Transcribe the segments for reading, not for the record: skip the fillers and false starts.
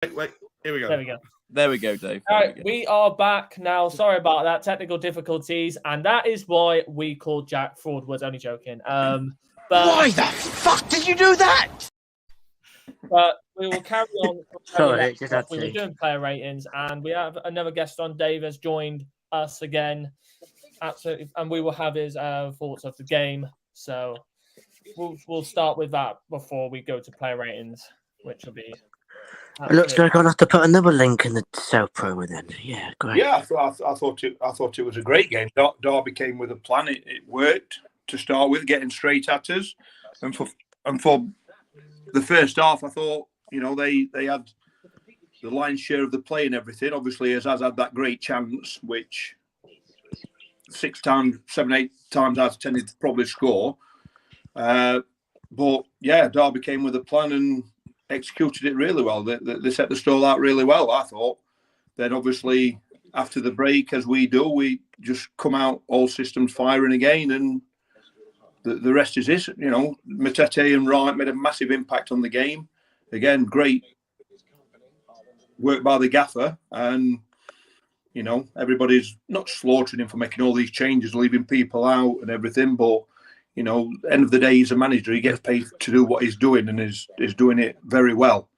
Wait, here we go. There we go. There we go, Dave. All right, we are back now. Sorry about that. Technical difficulties. And that is why we called Jack fraudward. Only joking. But Why the fuck did you do that? But we will carry on. Sorry, we were doing player ratings, and we have another guest on. Dave has joined us again. Absolutely. And we will have his thoughts of the game. So we'll start with that before we go to player ratings, which will be... It looks like I'll have to put another link in the South promo then. Yeah, great. Yeah, I thought it was a great game. Derby came with a plan. It worked to start with, getting straight at us, and for the first half, I thought they had the lion's share of the play and everything. Obviously, as had that great chance, which 7, 8 times out of 10 he'd probably score. But yeah, Derby came with a plan and executed it really well. They set the stall out really well, I thought. Then obviously after the break, as we do, we just come out all systems firing again, and the rest is this. Matete and Wright made a massive impact on the game. Again, great work by the gaffer, and everybody's not slaughtering him for making all these changes, leaving people out and everything, but end of the day, he's a manager. He gets paid to do what he's doing, and is doing it very well.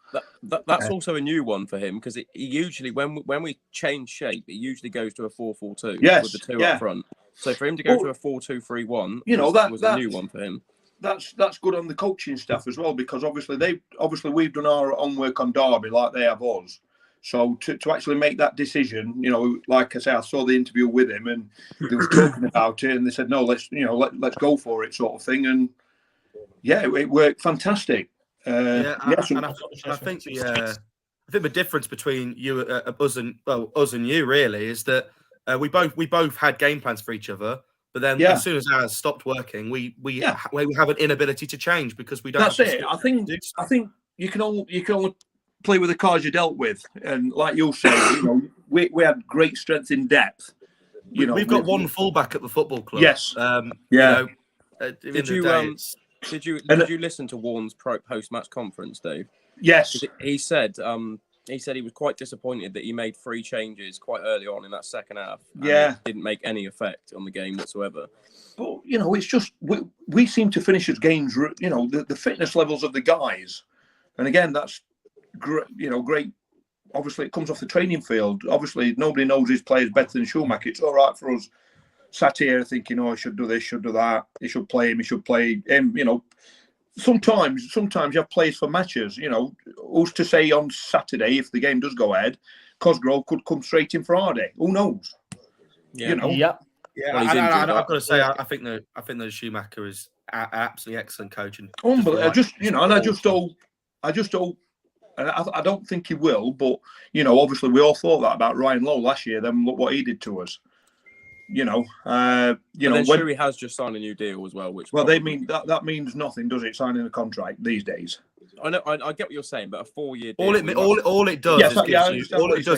That's also a new one for him, because he usually, when we change shape, it usually goes to a 4-4-2 with the two up front. So for him to go to a 4-2-3-1, that was a new one for him. That's good on the coaching staff as well, because obviously we've done our own work on Derby like they have us. So to actually make that decision, like I say, I saw the interview with him, and they were talking about it, and they said, no, let's go for it, sort of thing. And yeah, it worked fantastic. I think the difference between us and you really is that we both had game plans for each other, but then as soon as ours stopped working, we have an inability to change because we don't. That's it. I think you can only play with the cards you dealt with, and like you'll say, we had great strength in depth. We've got one fullback at the football club. Yes. Did you listen to Warren's post-match conference, Dave? Yes. He said he was quite disappointed that he made 3 changes quite early on in that second half. Yeah. It didn't make any effect on the game whatsoever. But it's just we seem to finish as games. The fitness levels of the guys, and again, that's great. Obviously, it comes off the training field. Obviously, nobody knows his players better than Schumacher. It's all right for us sat here thinking, I should do this, should do that. He should play him. He should play him. Sometimes you have players for matches. Who's to say on Saturday, if the game does go ahead, Cosgrove could come straight in for Hardie. Who knows? Yeah. Yeah, Well, I've got to say, I think that Schumacher is an absolutely excellent coach. And I don't think he will, but obviously we all thought that about Ryan Lowe last year. Then look what he did to us. Sherry has just signed a new deal as well, they mean that means nothing, does it? Signing a contract these days. I know, I get what you're saying, but a 4-year deal. All it does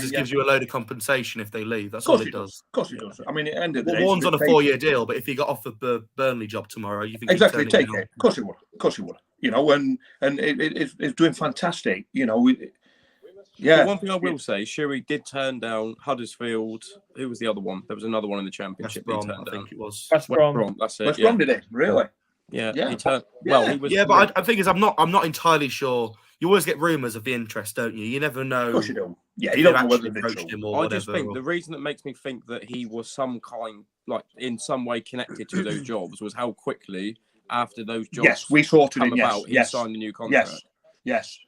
is gives you a load of compensation if they leave. That's all it does. Of course it does. I mean, it ended. Warren's on a 4-year deal, but if he got offered the Burnley job tomorrow, you think exactly take it? Of course he would. And it's doing fantastic. But one thing I will say, Sherry did turn down Huddersfield. Who was the other one? There was another one in the Championship. West Brom, I think it was. West Brom. That's it. West Brom did it, really? Yeah. He turned. Well, he was. Yeah, but I think I'm not entirely sure. You always get rumours of the interest, don't you? You never know. Of course you do. Yeah, you don't know whether approached him or I whatever. just think the reason that makes me think that he was in some way connected to those jobs was how quickly after those jobs. Yes, we sorted it. He signed a new contract. Yes.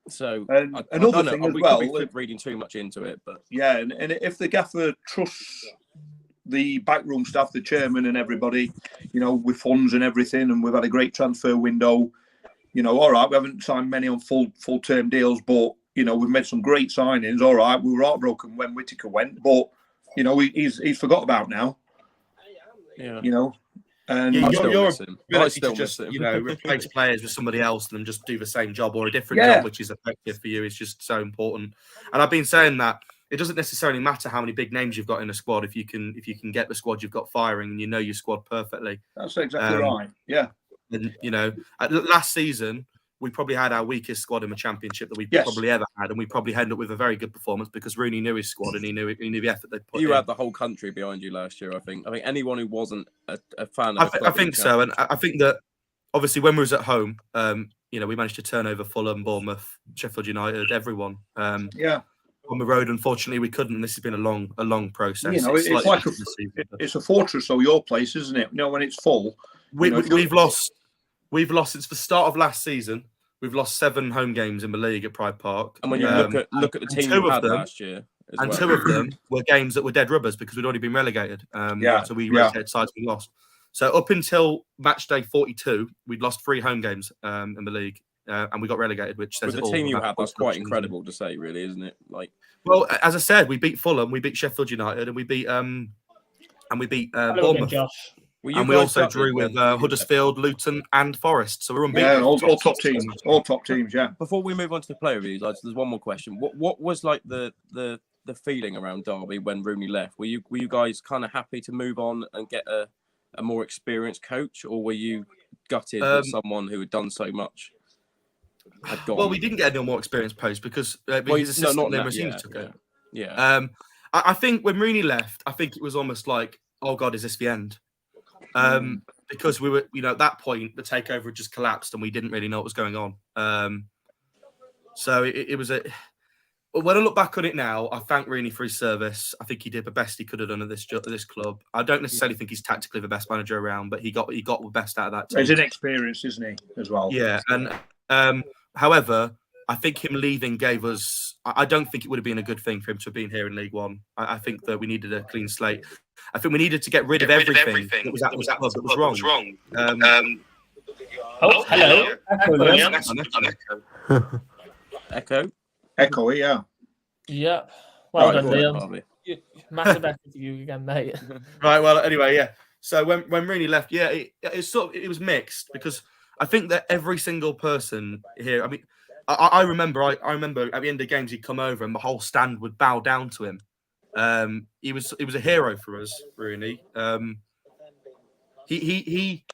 So another thing as well, we could be reading too much into it, but yeah, and if the gaffer trusts the backroom staff, the chairman and everybody, with funds and everything, and we've had a great transfer window. All right, we haven't signed many on full term deals, but we've made some great signings. All right, we were heartbroken when Whittaker went, but he's forgot about now. Yeah. And your ability to just replace players with somebody else and then just do the same job or a different job, which is effective for you, is just so important. And I've been saying that it doesn't necessarily matter how many big names you've got in a squad if you can get the squad you've got firing and your squad perfectly. That's exactly right. Yeah. And last season we probably had our weakest squad in the championship that we probably ever had, and we probably ended up with a very good performance because Rooney knew his squad and he knew the effort they put in. You had the whole country behind you last year, I think. I think anyone who wasn't a fan of I think so, and I think that obviously when we was at home, you know, we managed to turn over Fulham, Bournemouth, Sheffield United, everyone. On the road, unfortunately, we couldn't. This has been a long process. You know, it's like it's a fortress, or your place, isn't it? You know, when it's full, we've lost since the start of last season. We've lost 7 home games in the league at Pride Park. And when you look at the team you had last year, and 2 of them were games that were dead rubbers because we'd already been relegated. So we rotated sides, we lost. So up until match day 42, we'd lost 3 home games in the league, and we got relegated. Which says with the team you had, that's quite incredible to say, really, isn't it? Like, well, as I said, we beat Fulham, we beat Sheffield United, and we beat Bournemouth. And we also drew with Huddersfield, Luton, and Forest. So we're unbeaten. Yeah, all top teams. All top teams. Yeah. Before we move on to the player reviews, there's one more question. What was like the feeling around Derby when Rooney left? Were you guys kind of happy to move on and get a more experienced coach, or were you gutted that someone who had done so much had gone? Well, we didn't get any more experienced post because his assistant Neymar took it. Yeah. I think when Rooney left, I think it was almost like, oh God, is this the end? Because we were, you know, at that point, the takeover had just collapsed and we didn't really know what was going on. So it was when I look back on it now, I thank Rooney for his service. I think he did the best he could have done at this club. I don't necessarily think he's tactically the best manager around, but he got the best out of that team. He's inexperienced, isn't he, as well? Yeah, and however, I think him leaving gave us. I don't think it would have been a good thing for him to have been here in League One. I think that we needed a clean slate. I think we needed to get rid of everything that was at the club that was wrong. Hello. Echo, yeah. Yeah. Well done, Liam. Massive effort to you again, mate. Right. Well, anyway, yeah. So when Rooney left, yeah, it was mixed because I think that every single person here. I mean, I remember at the end of games he'd come over and the whole stand would bow down to him. He was a hero for us, Rooney. He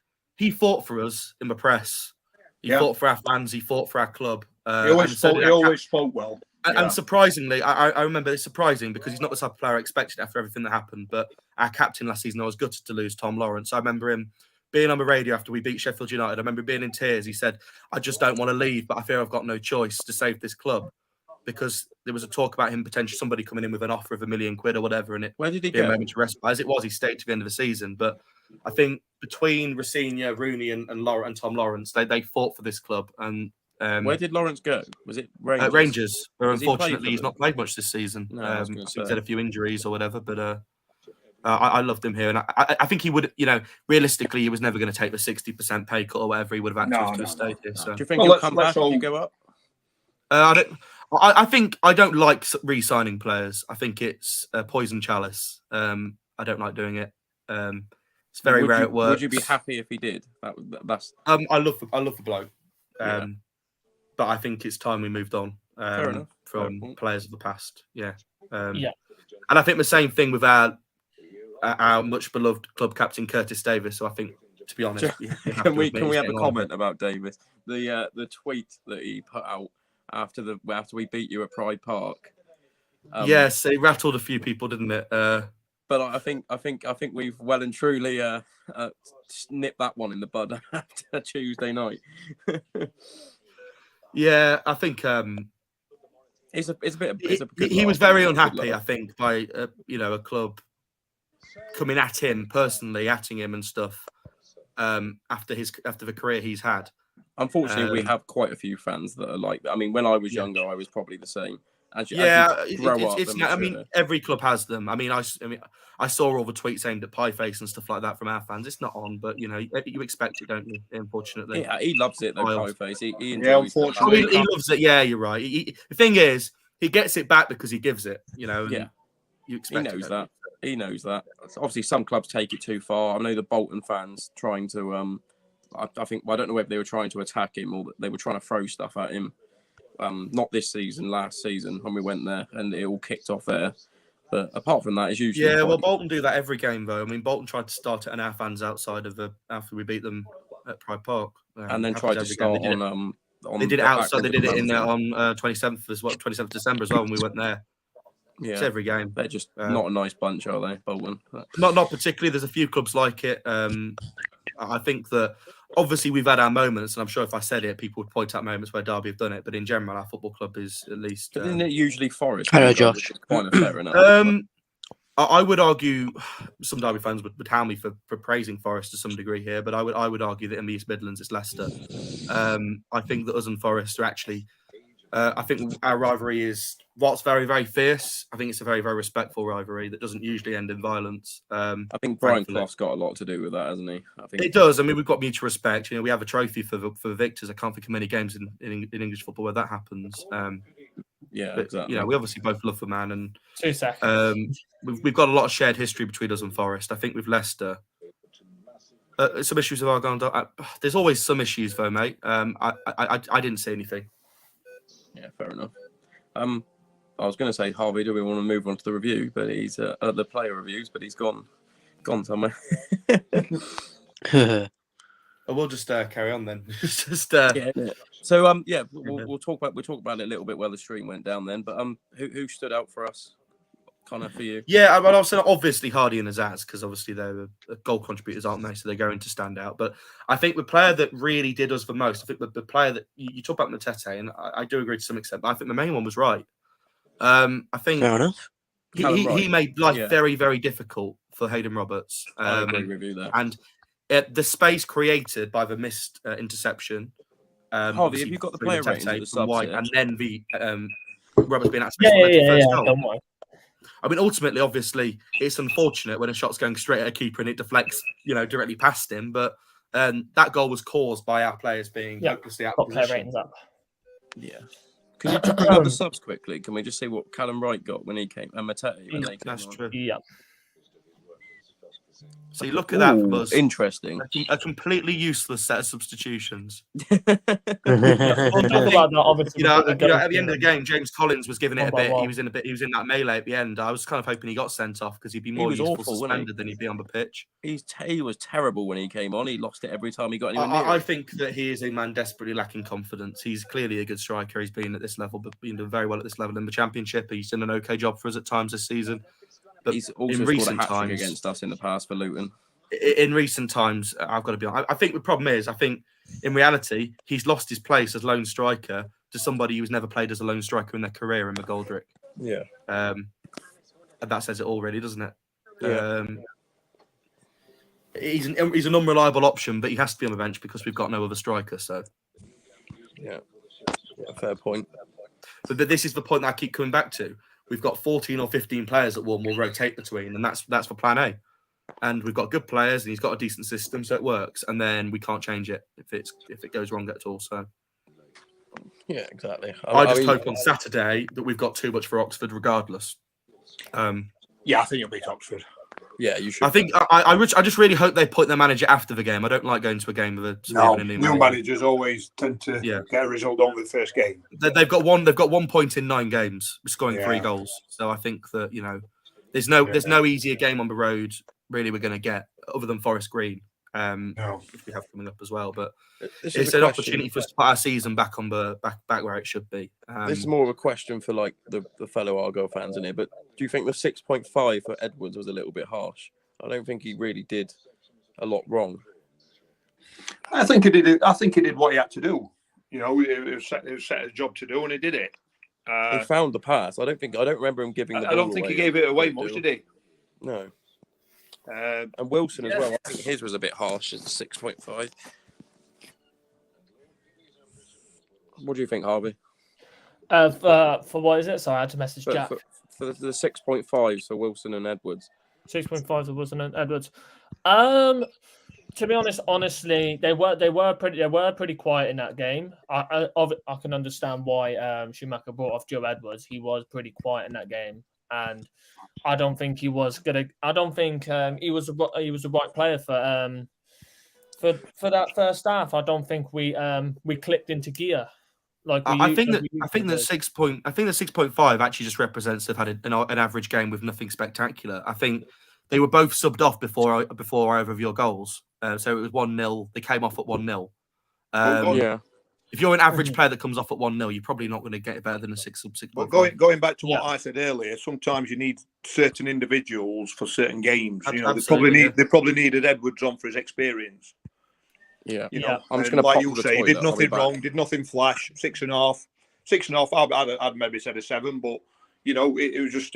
fought for us in the press. He fought for our fans. He fought for our club. He always spoke well. And surprisingly, I remember it's surprising because he's not the type of player I expected after everything that happened. But our captain last season, I was gutted to lose Tom Lawrence. I remember him being on the radio after we beat Sheffield United. I remember being in tears. He said, "I just don't want to leave, but I fear I've got no choice to save this club." Because there was a talk about him potentially somebody coming in with an offer of £1 million or whatever, and where did he go? As it was, he stayed to the end of the season. But I think between Rosenior, Rooney, and Tom Lawrence, they fought for this club. And where did Lawrence go? Was it Rangers? Rangers. Where unfortunately, he's not played much this season. No, he's had a few injuries or whatever. But I loved him here, and I think he would. You know, realistically, he was never going to take the 60% pay cut or whatever he would have actually to stay here. So. Do you think he'll come back if you go up? I don't like re-signing players. I think it's a poison chalice. I don't like doing it. It's very rare it works. Would you be happy if he did? That's. I love the bloke. But I think it's time we moved on from players of the past. Yeah. And I think the same thing with our much beloved club captain Curtis Davis. So I think, to be honest, can we have a comment about Davis? The tweet that he put out after we beat you at Pride Park. Yes, it rattled a few people, didn't it? But I think we've well and truly nipped that one in the bud after Tuesday night. Yeah, I think it's a bit. He was very unhappy, I think, by a club coming at him personally, atting him and stuff. After the career he's had. Unfortunately, we have quite a few fans that are like that. I mean, when I was younger, I was probably the same. Every club has them. I mean, I saw all the tweets aimed at Pieface and stuff like that from our fans. It's not on, but you expect it, don't you? Unfortunately, yeah, he loves it though. Pieface, he enjoys it. He loves it. Yeah, you're right. The thing is, he gets it back because he gives it. You expect. He knows that. Obviously, some clubs take it too far. I know the Bolton fans trying to. I don't know whether they were trying to attack him or they were trying to throw stuff at him. Not this season, last season when we went there and it all kicked off there. But apart from that, it's usually Bolton do that every game though. I mean, Bolton tried to start it on our fans outside of after we beat them at Pride Park, and then tried to start They did it outside. They did it in on 27th as well, 27th December as well, when we went there. Yeah, it's every game. They're just not a nice bunch, are they, Bolton? Not particularly. There's a few clubs like it. I think that obviously we've had our moments, and I'm sure if I said it, people would point out moments where Derby have done it. But in general, our football club is at least. But isn't it usually Forest? Hello, Josh. Kind of fair enough. I would argue some Derby fans would hound me for praising Forest to some degree here, but I would argue that in the East Midlands it's Leicester. I think that us and Forest are actually. I think our rivalry is what's very, very fierce. I think it's a very, very respectful rivalry that doesn't usually end in violence. I think Brian Clough's got a lot to do with that, hasn't he? I think it does. I mean, we've got mutual respect. You know, we have a trophy for victors. I can't think of many games in English football where that happens. Yeah, but, exactly. You know, we obviously both love the man, and 2 seconds. We've got a lot of shared history between us and Forest. I think with Leicester, some issues with Argyle. There's always some issues, though, mate. I didn't see anything. Yeah, fair enough. I was going to say, Harvey, do we want to move on to the review? But he's the player reviews, but he's gone somewhere. We'll just carry on then. Yeah. So yeah, we'll talk about it a little bit while the stream went down then. But who stood out for us, Connor, for you? Yeah, well, I'll say obviously Hardie and Azaz, because obviously they're goal contributors, aren't they? So they're going to stand out. But I think the player that really did us the most, I think the player that you talk about Matete, and I do agree to some extent, but I think the main one was Wright. I think fair enough. He made life very, very difficult for Hayden Roberts. I agree with you there. And the space created by the missed interception. Harvey, have you got the player ratings of the subs White, here? and then the Roberts being actually don't worry. I mean, ultimately, obviously, it's unfortunate when a shot's going straight at a keeper and it deflects, directly past him. But that goal was caused by our players being hopelessly out of player position. ratings up. Yeah. Can you just bring up the subs quickly? Can we just see what Callum Wright got when he came and Matete when they came? That's on? true. Yeah. So you look at that from us. Interesting. A completely useless set of substitutions. We'll talk about that, obviously. At the end of the game, James Collins was giving it a bit. He was in that melee at the end. I was kind of hoping he got sent off because he'd be more useful suspended than he'd be on the pitch. He was terrible when he came on. He lost it every time he got anyone near. I think that he is a man desperately lacking confidence. He's clearly a good striker. He's been at this level, but been doing very well at this level in the Championship. He's done an okay job for us at times this season. But he's also scored a hat-trick against us in the past for Luton. In recent times, I've got to be honest. I think the problem is, in reality, he's lost his place as lone striker to somebody who's never played as a lone striker in their career in McGoldrick. Yeah. And that says it all, really, doesn't it? Yeah. He's an unreliable option, but he has to be on the bench because we've got no other striker. So. Yeah, fair point. But this is the point that I keep coming back to. We've got 14 or 15 players that we'll rotate between, and that's for plan A. And we've got good players, and he's got a decent system, so it works. And then we can't change it if it goes wrong at all. So, yeah, exactly. I just hope on Saturday that we've got too much for Oxford, regardless. Yeah, I think it'll beat Oxford. Yeah, you should. I think I just really hope they put their manager after the game. I don't like going to a game with a new managers always tend to get a result on the first game. They've got 1 point in 9 games, scoring 3 goals. So I think that there's no easier game on the road really we're going to get other than Forest Green, which we have coming up as well. But it's an opportunity for us to put our season back on the back where it should be. This is more of a question for like the fellow Argyle fans in here. But do you think the 6.5 for Edwards was a little bit harsh? I don't think he really did a lot wrong. I think he did. I think he did what he had to do. It was set his job to do, and he did it. He found the pass. I don't remember him giving the ball I don't think he gave it away much, did he? No. And Wilson as well. I think his was a bit harsh at 6.5. What do you think, Harvey? For what is it? Sorry, I had to message Jack. For the 6.5, so Wilson and Edwards. 6.5 for Wilson and Edwards. To be honest, honestly, they were pretty quiet in that game. I can understand why Schumacher brought off Joe Edwards. He was pretty quiet in that game, and I don't think he was gonna. I don't think he was the right player for that first half. I don't think we clicked into gear. I think the 6.5 actually just represents they've had an average game with nothing spectacular. I think they were both subbed off before either of your goals. So it was 1-0. They came off at 1-0. Yeah. if you're an average player that comes off at 1-0, you're probably not going to get it better than a 6-6. But going back to what I said earlier, sometimes you need certain individuals for certain games. You know, they probably needed Edwards on for his experience. Yeah, you know, I'm just going to like pop you the say, he toilet. did nothing wrong, did nothing flash. 6.5, 6.5. I'd maybe said a 7, but you know, it was just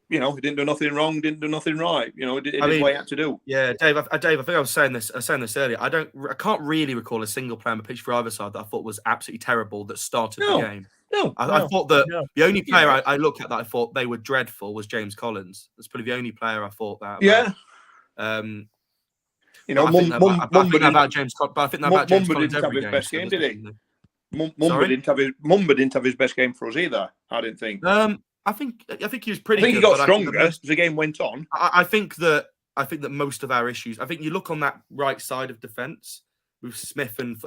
you know, he didn't do nothing wrong, didn't do nothing right. You know, it did what he had to do. Yeah, Dave. I think I was saying this earlier. I can't really recall a single player on the pitch for either side that I thought was absolutely terrible that started the game. I thought that the only player I looked at that I thought they were dreadful was James Collins. That's probably the only player I thought that. Yeah. You know, I think that about James. But I think that about James Collins every game. Best game, did he? Mumba didn't have his best game for us either. I didn't think. I think he was pretty. I think good, he got stronger as the game went on. I think that most of our issues. I think you look on that right side of defence with Smith and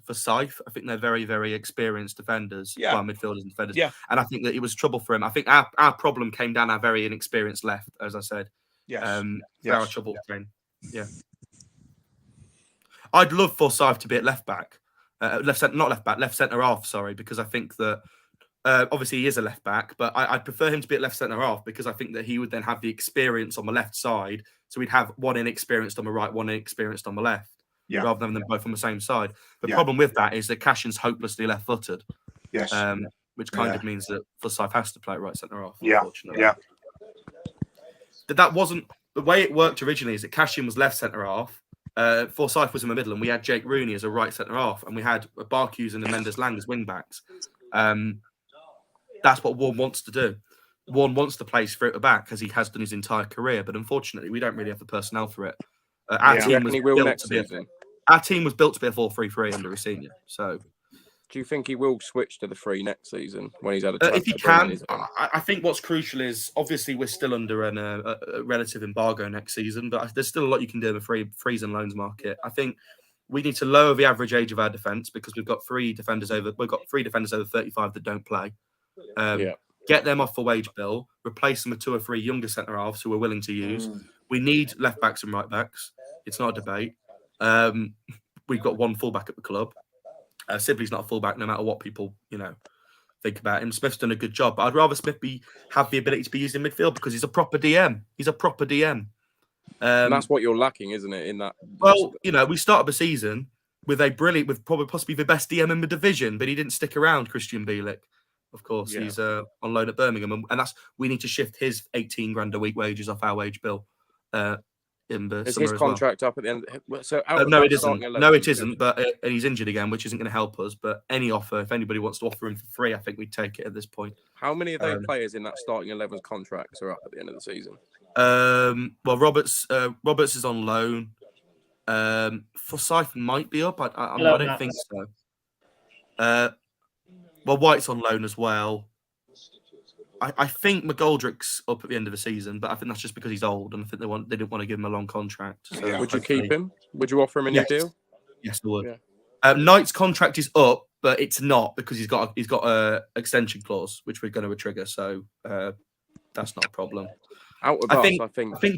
Forsyth. I think they're very, very experienced defenders, midfielders and defenders. Yeah. And I think that it was trouble for him. I think our problem came down our very inexperienced left, as I said. Yes. Our trouble came. Yeah. I'd love Forsyth to be at left back, left centre half. Sorry, because I think that. Obviously, he is a left back, but I'd prefer him to be at left centre half because I think that he would then have the experience on the left side. So we'd have one inexperienced on the right, one inexperienced on the left, rather than them both on the same side. The problem with that is that Cashin's hopelessly left-footed. Yes. Which kind of means that Forsyth has to play at right centre half. Yeah. Unfortunately. Yeah. That wasn't the way it worked originally. Is that Cashin was left centre half. Forsyth was in the middle, and we had Jake Rooney as a right centre half, and we had Barkhues and Mendes Lang as wing backs. That's what Warren wants to do. Warren wants to play straight at the back as he has done his entire career, but unfortunately, we don't really have the personnel for it. Our team was built to be a 4-3-3 under a senior. So, do you think he will switch to the 3 next season when he's had a if he can, I think what's crucial is obviously we're still under a relative embargo next season, but there's still a lot you can do in the freeze and loans market. I think we need to lower the average age of our defence because we've got 3 defenders over 35 that don't play. Get them off the wage bill, replace them with 2 or 3 younger centre halves who are willing to use. We need left backs and right backs. It's not a debate. We've got 1 fullback at the club. Sibley's not a fullback, no matter what people think about him. Smith's done a good job, but I'd rather Smith have the ability to be used in midfield because he's a proper DM. He's a proper DM. And that's what you're lacking, isn't it? In that. Well, we started the season with possibly the best DM in the division, but he didn't stick around. Christian Bielik. Of course, he's on loan at Birmingham, and we need to shift his 18 grand a week wages off our wage bill. Is his contract up at the end? So no, it isn't. No, it isn't. But and he's injured again, which isn't going to help us. But any offer, if anybody wants to offer him for free, I think we'd take it at this point. How many of those players in that starting 11's contracts are up at the end of the season? Well, Roberts is on loan. Forsyth might be up. I don't think so. Well, White's on loan as well. I think McGoldrick's up at the end of the season, but I think that's just because he's old, and I think they didn't want to give him a long contract. So would you keep him? Would you offer him a new deal? Yes, I would. Yeah. Knight's contract is up, but it's not because he's got a extension clause, which we're going to trigger. So that's not a problem. I think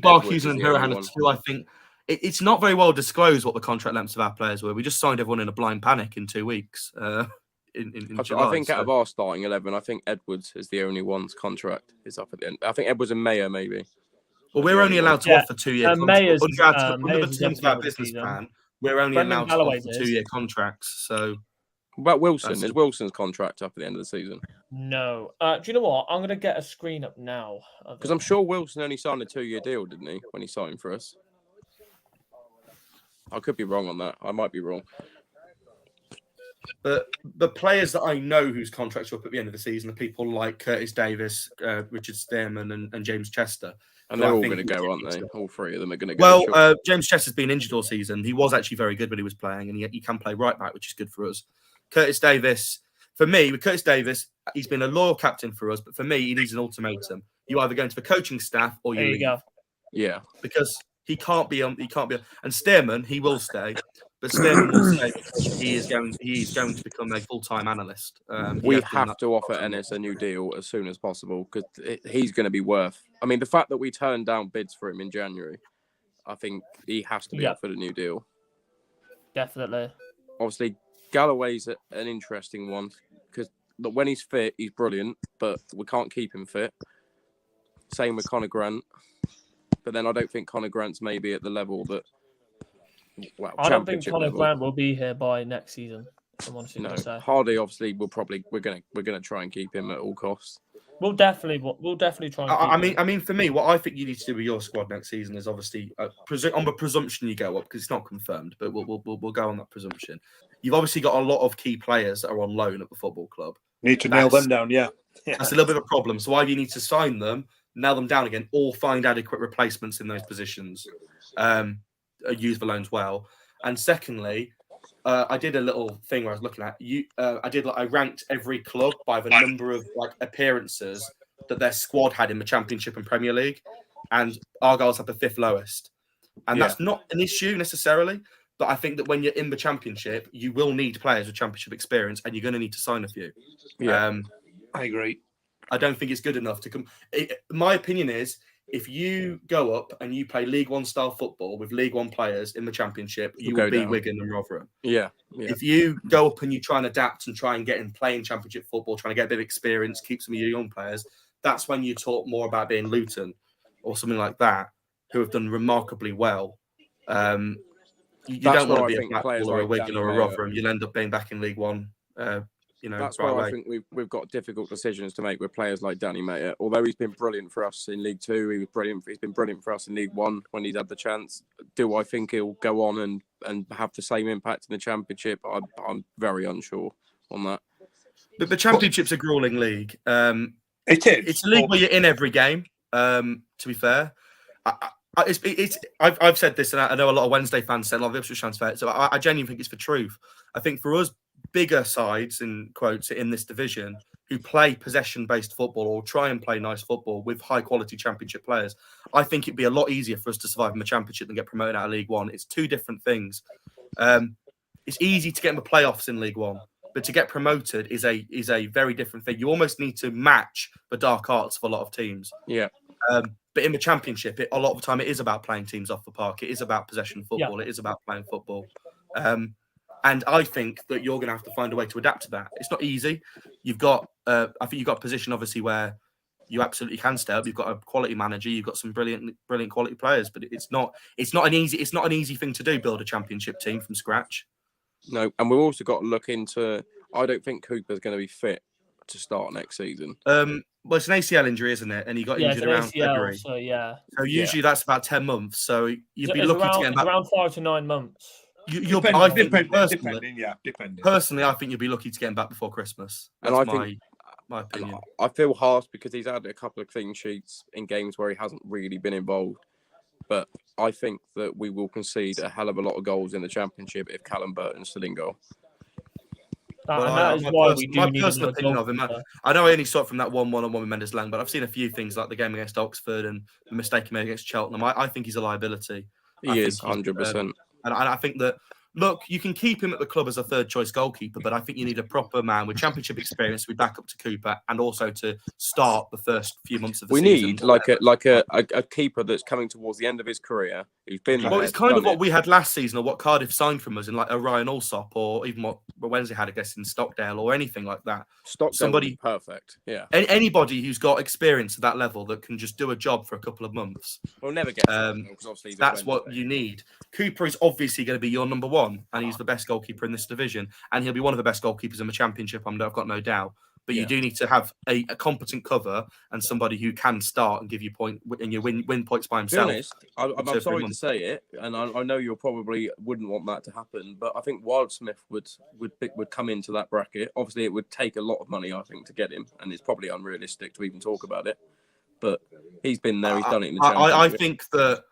Barkhues and Hurahan are 2. I think it's not very well disclosed what the contract lengths of our players were. We just signed everyone in a blind panic in 2 weeks. In July, I think out of our starting 11, I think Edwards is the only one's contract is up at the end. I think Edwards and Mayer maybe. Well, we're only allowed to offer 2-year contracts. Under the terms of our business plan, we're only allowed to offer 2-year contracts. So, what about Wilson? Is Wilson's contract up at the end of the season? No. Do you know what? I'm going to get a screen up now. Because I'm sure Wilson only signed a 2-year deal, didn't he, when he signed for us? I could be wrong on that. I might be wrong. But the players that I know whose contracts are up at the end of the season are people like Curtis Davis, Richard Stearman, and James Chester. And they're all going to go, aren't they? All 3 of them are going to go. Well, James Chester's been injured all season. He was actually very good when he was playing, and he can play right back, which is good for us. Curtis Davis, for me, with Curtis Davis, he's been a loyal captain for us, but for me, he needs an ultimatum. You either go into the coaching staff or you leave. Go. Yeah. Because he can't be and Stearman, he will stay. But Stearman will say he is going to become a full-time analyst. We have to offer Ennis a new deal as soon as possible because he's going to be worth. I mean, the fact that we turned down bids for him in January, I think he has to be offered a new deal. Definitely. Obviously, Galloway's an interesting one because when he's fit, he's brilliant, but we can't keep him fit. Same with Connor Grant, but then I don't think Connor Grant's maybe at the level that. Well, I don't think Connor Grant will be here by next season. I'm honestly going to say. Hardie obviously will probably we're gonna try and keep him at all costs. We'll definitely try. And I mean, for me, what I think you need to do with your squad next season is obviously on the presumption you go up because it's not confirmed, but we'll go on that presumption. You've obviously got a lot of key players that are on loan at the football club. Need to nail them down, yeah. That's a little bit of a problem. So either you need to sign them, nail them down again, or find adequate replacements in those positions. Use the loans well. And secondly, I did a little thing where I was looking at I ranked every club by the number of appearances that their squad had in the Championship and Premier League, and Argyles had the 5th lowest. And that's not an issue necessarily, but I think that when you're in the Championship, you will need players with Championship experience, and you're going to need to sign a few. Yeah, I agree. I don't think it's good enough to come. My opinion is, if you go up and you play League One style football with League One players in the Championship, you will beat Wigan and Rotherham. Yeah. If you go up and you try and adapt and try and get in playing Championship football, trying to get a bit of experience, keep some of your young players, that's when you talk more about being Luton or something like that, who have done remarkably well. You don't want to be a Blackpool or a Wigan or a Rotherham. You'll end up being back in League One. That's why I think we've got difficult decisions to make with players like Danny Mayer. Although he's been brilliant for us in League Two, he's been brilliant for us in League One when he's had the chance. Do I think he'll go on and have the same impact in the Championship? I'm very unsure on that. But the Championship's a grueling league. It is. It's a league where you're in every game. To be fair, I've said this, and I know a lot of Wednesday fans say a lot of Ipswich fans say it. So I genuinely think it's the truth. I think for us, bigger sides, in quotes, in this division who play possession-based football or try and play nice football with high-quality Championship players, I think it'd be a lot easier for us to survive in the Championship than get promoted out of League One. It's two different things. It's easy to get in the playoffs in League One, but to get promoted is a very different thing. You almost need to match the dark arts of a lot of teams. Yeah. But in the Championship, a lot of the time it is about playing teams off the park. It is about possession football. It is about playing football. And I think that you're going to have to find a way to adapt to that. It's not easy. You've got, I think you've got a position obviously where you absolutely can stay up. You've got a quality manager. You've got some brilliant quality players. But it's not an easy thing to do. Build a Championship team from scratch. No, and we've also got to look into. I don't think Cooper's going to be fit to start next season. Well, it's an ACL injury, isn't it? And he got injured around February. So usually that's about 10 months. So you'd be lucky to get back around 5 to 9 months. Depending. Personally, I think you'll be lucky to get him back before Christmas. That's my opinion. I feel harsh because he's had a couple of clean sheets in games where he hasn't really been involved. But I think that we will concede a hell of a lot of goals in the Championship if Callum Burton's still in goal. That is why we do my need personal opinion of him. I know I only saw it from that 1-1 with Mendes Lang, but I've seen a few things like the game against Oxford and the mistake he made against Cheltenham. I think he's a liability. He is 100%. And I think that, look, you can keep him at the club as a third choice goalkeeper, but I think you need a proper man with Championship experience to be back up to Cooper and also to start the first few months of the season. We need like a keeper that's coming towards the end of his career. Who's been well, it's kind of what we had last season, or what Cardiff signed from us, in like a Ryan Allsop, or even what Wednesday had, I guess, in Stockdale, or anything like that. Somebody perfect, yeah. Anybody who's got experience at that level that can just do a job for a couple of months. We'll never get. That's what you need. Cooper is obviously going to be your number one, and he's the best goalkeeper in this division, and he'll be one of the best goalkeepers in the Championship. I've got no doubt. But you do need to have a competent cover and somebody who can start and give you point and you win points by himself. To be honest, I'm sorry to say it, and I know you probably wouldn't want that to happen, but I think Wildsmith would come into that bracket. Obviously, it would take a lot of money, I think, to get him, and it's probably unrealistic to even talk about it. But he's been there, he's done it in the Championship. I think that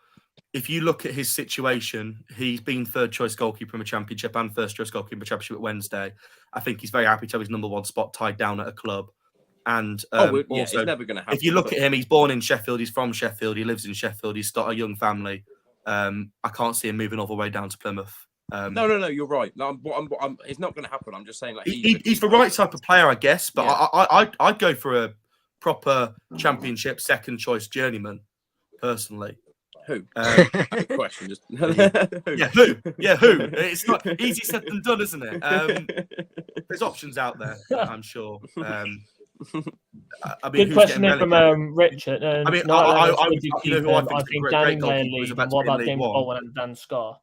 if you look at his situation, he's been third choice goalkeeper in the Championship and first choice goalkeeper in the Championship at Wednesday. I think he's very happy to have his number one spot tied down at a club. And also, it's never going to happen. If you look at him, he's born in Sheffield, he's from Sheffield, he lives in Sheffield, he's got a young family. I can't see him moving all the way down to Plymouth. No, you're right. No, it's not going to happen. I'm just saying, like he's the right type of player, I guess. But I'd go for a proper Championship second choice journeyman, personally. Who? Good question. Just who? Yeah, who? Yeah, who? It's not easy said than done, isn't it? There's options out there, I'm sure. I mean, good question from Richard. I mean, you know who I think Danny Mayerly is about to be in League One. And Dan Scarr?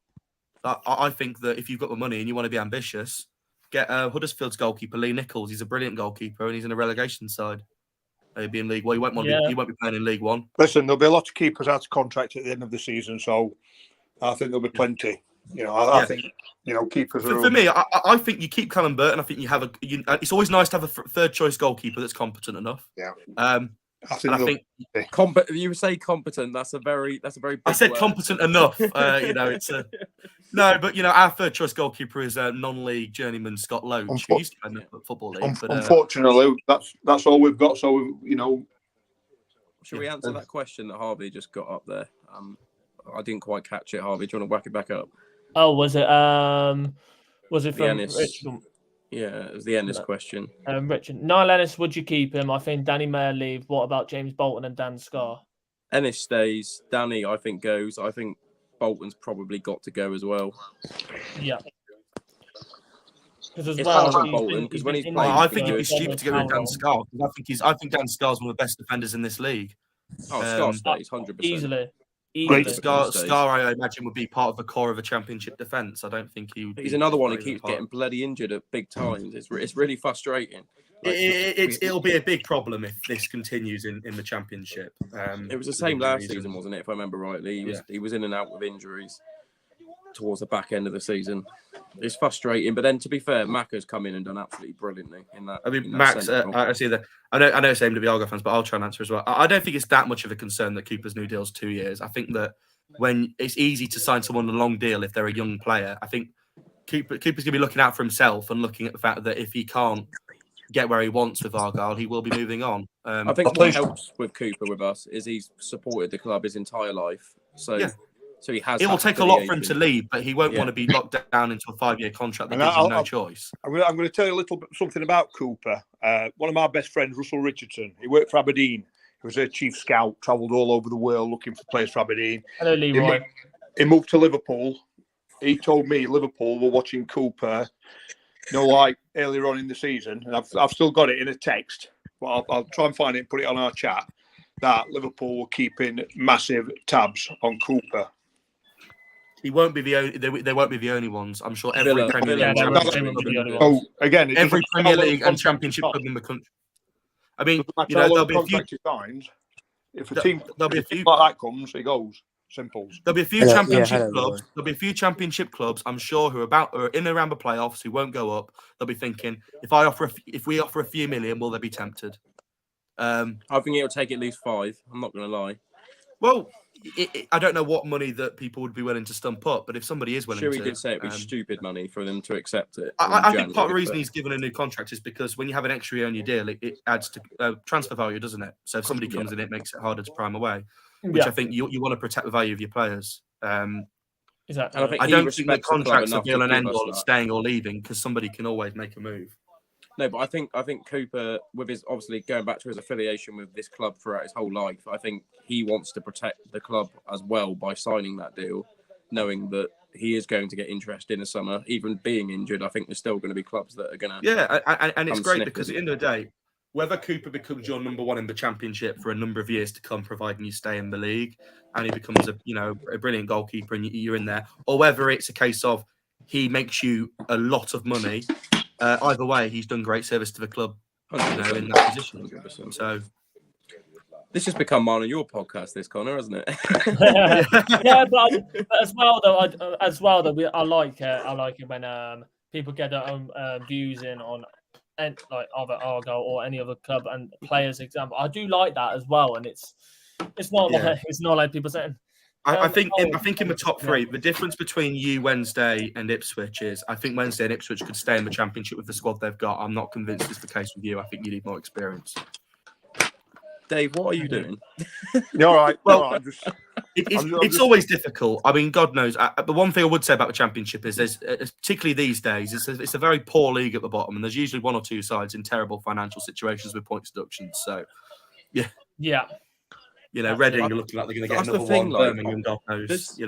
I think that if you've got the money and you want to be ambitious, get Huddersfield's goalkeeper Lee Nichols. He's a brilliant goalkeeper and he's in a relegation side. He'll be in League One. He won't be playing in League One. Listen, there'll be a lot of keepers out of contract at the end of the season, so I think there'll be plenty. You know, I think keepers are. For me, I think you keep Callum Burton. I think you have it's always nice to have a third choice goalkeeper that's competent enough. Yeah. I think you say competent. That's a very. Big I said word. Competent enough. It's a no, but our third choice goalkeeper is non-league journeyman Scott Loach, who used to play in the Football League. Unfortunately, that's all we've got. So Should we answer that question that Harvey just got up there? I didn't quite catch it. Harvey, do you want to whack it back up? Oh, was it from Ennis? Richard? Yeah, it was the Ennis question. Richard, Niall Ennis, would you keep him? I think Danny Mayer leave. What about James Bolton and Dan Scarr? Ennis stays. Danny, I think, goes. I think Bolton's probably got to go as well. Yeah. Because when he's playing, I think it'd be stupid to get rid of Dan Scarr. I think Dan Scarr's one of the best defenders in this league. Oh, Scarr stays 100%. Easily. Scarr, I imagine, would be part of the core of a championship defence. I don't think he would. He's another one who keeps getting bloody injured at big times. It's really frustrating. It'll be a big problem if this continues in the championship. It was the same last season, wasn't it? If I remember rightly, he was in and out with injuries towards the back end of the season. It's frustrating, but then to be fair, Macca's come in and done absolutely brilliantly in that. I mean, Max, I see that. I know it's aimed to be Argyle fans, but I'll try and answer as well. I don't think it's that much of a concern that Cooper's new deal's 2 years. I think that when it's easy to sign someone a long deal if they're a young player, I think Cooper's going to be looking out for himself and looking at the fact that if he can't get where he wants with Argyle, he will be moving on. I think what helps with Cooper with us is he's supported the club his entire life. So he has. It will take a lot for him to leave, but he won't want to be locked down into a 5-year contract that gives him no choice. I'm going to tell you a little bit something about Cooper. One of my best friends, Russell Richardson, he worked for Aberdeen. He was their chief scout, travelled all over the world looking for players for Aberdeen. Hello, Leroy. He moved to Liverpool. He told me Liverpool were watching Cooper, like earlier on in the season, and I've still got it in a text, but I'll try and find it and put it on our chat, that Liverpool were keeping massive tabs on Cooper. He won't be the only. They won't be the only ones. I'm sure every Premier League, every Premier League and Championship club in the country. I mean, there'll be a few. If a team there'll be a few like that comes, he goes. Simples. There'll be a few championship clubs. There'll be a few championship clubs, I'm sure, who are in and around the playoffs, who won't go up. They'll be thinking, if we offer a few million, will they be tempted? I think it'll take at least 5. I'm not going to lie. Well, I don't know what money that people would be willing to stump up, but if somebody is willing to... Sure, he did say it'd be stupid money for them to accept it. I think part of the reason he's given a new contract is because when you have an extra year on your deal, it adds to transfer value, doesn't it? So if somebody comes in, it makes it harder to prime away, which I think you want to protect the value of your players. Exactly. I don't think the contracts are be-all and end-all at staying or leaving, because somebody can always make a move. No, but I think Cooper, with his obviously going back to his affiliation with this club throughout his whole life, I think he wants to protect the club as well by signing that deal, knowing that he is going to get interest in the summer. Even being injured, I think there's still going to be clubs that are going to. Yeah, and it's great because at the end of the day, whether Cooper becomes your number one in the Championship for a number of years to come, providing you stay in the league, and he becomes a brilliant goalkeeper and you're in there, or whether it's a case of he makes you a lot of money. Either way, he's done great service to the club, in that position. 100%. So this has become mine and your podcast, this Connor, hasn't it? Yeah, but as well though, I like it when people get their own views in on either Argyle or any other club and players. Example, I do like that as well, and it's not like people saying. I think in the top 3, the difference between you, Wednesday, and Ipswich is I think Wednesday and Ipswich could stay in the Championship with the squad they've got. I'm not convinced it's the case with you. I think you need more experience. Dave, what are you doing? You're all right. Well, it's always difficult. I mean, God knows. The one thing I would say about the Championship is there's, particularly these days, it's a very poor league at the bottom, and there's usually 1 or 2 sides in terrible financial situations with points deductions. So, yeah. Reading are looking like they're going to get another one. Birmingham, God knows.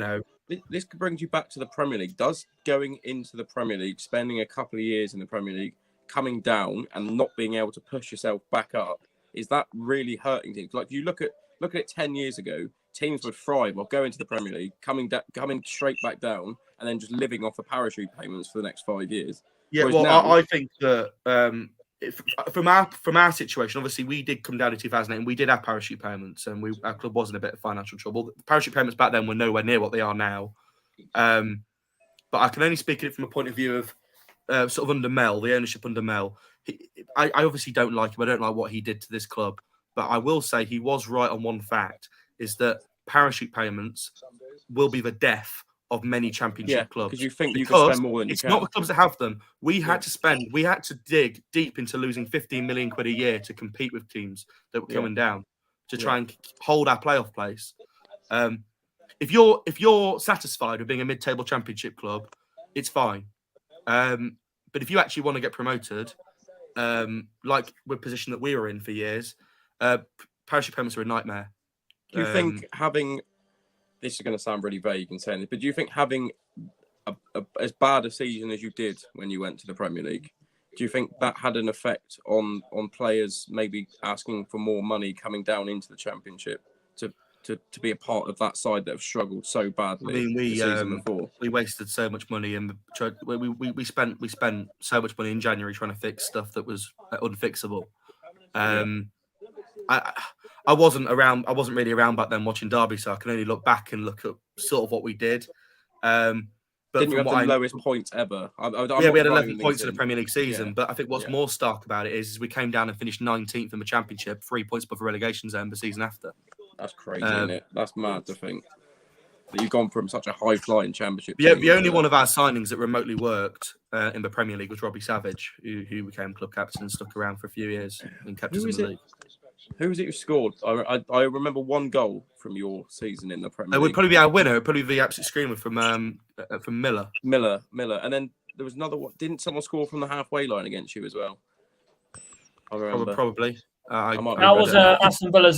This brings you back to the Premier League. Does going into the Premier League, spending a couple of years in the Premier League, coming down and not being able to push yourself back up, is that really hurting teams? Like, if you look at it 10 years ago, teams would thrive or go into the Premier League, coming straight back down, and then just living off of parachute payments for the next 5 years. Yeah, Whereas well, now, I think that from our situation, obviously we did come down in 2008 and we did have parachute payments, and our club was in a bit of financial trouble. The parachute payments back then were nowhere near what they are now. But I can only speak it from a point of view of sort of under Mel, the ownership under Mel. I obviously don't like him. I don't like what he did to this club. But I will say he was right on one fact, is that parachute payments will be the death of many championship clubs. Because you think you can spend more than you can. It's not the clubs that have them. We had to dig deep into losing 15 million quid a year to compete with teams that were coming down to try and hold our playoff place. If you're satisfied with being a mid-table championship club, it's fine. But if you actually want to get promoted, like the position that we were in for years, parachute payments are a nightmare. Do you think having, this is going to sound really vague in saying this, but do you think having as bad a season as you did when you went to the Premier League, do you think that had an effect on players maybe asking for more money coming down into the Championship to be a part of that side that have struggled so badly? I mean, the season before? We wasted so much money and we spent so much money in January trying to fix stuff that was unfixable. I wasn't really around back then watching Derby, so I can only look back and look at sort of what we did. But didn't you have the lowest points ever? We had 11 points in the Premier League season. But I think what's more stark about it is we came down and finished 19th in the Championship, 3 points above the relegation zone the season after. That's crazy, isn't it? That's mad to think that you've gone from such a high-flying Championship. The only one of our signings that remotely worked in the Premier League was Robbie Savage, who became club captain and stuck around for a few years and kept us in the league. Who was it who scored? I remember one goal from your season in the Premier League. It would probably be our winner. It would probably be the absolute screamer from Miller. Miller. And then there was another one. Didn't someone score from the halfway line against you as well? I remember. Probably. That was Aston Villa's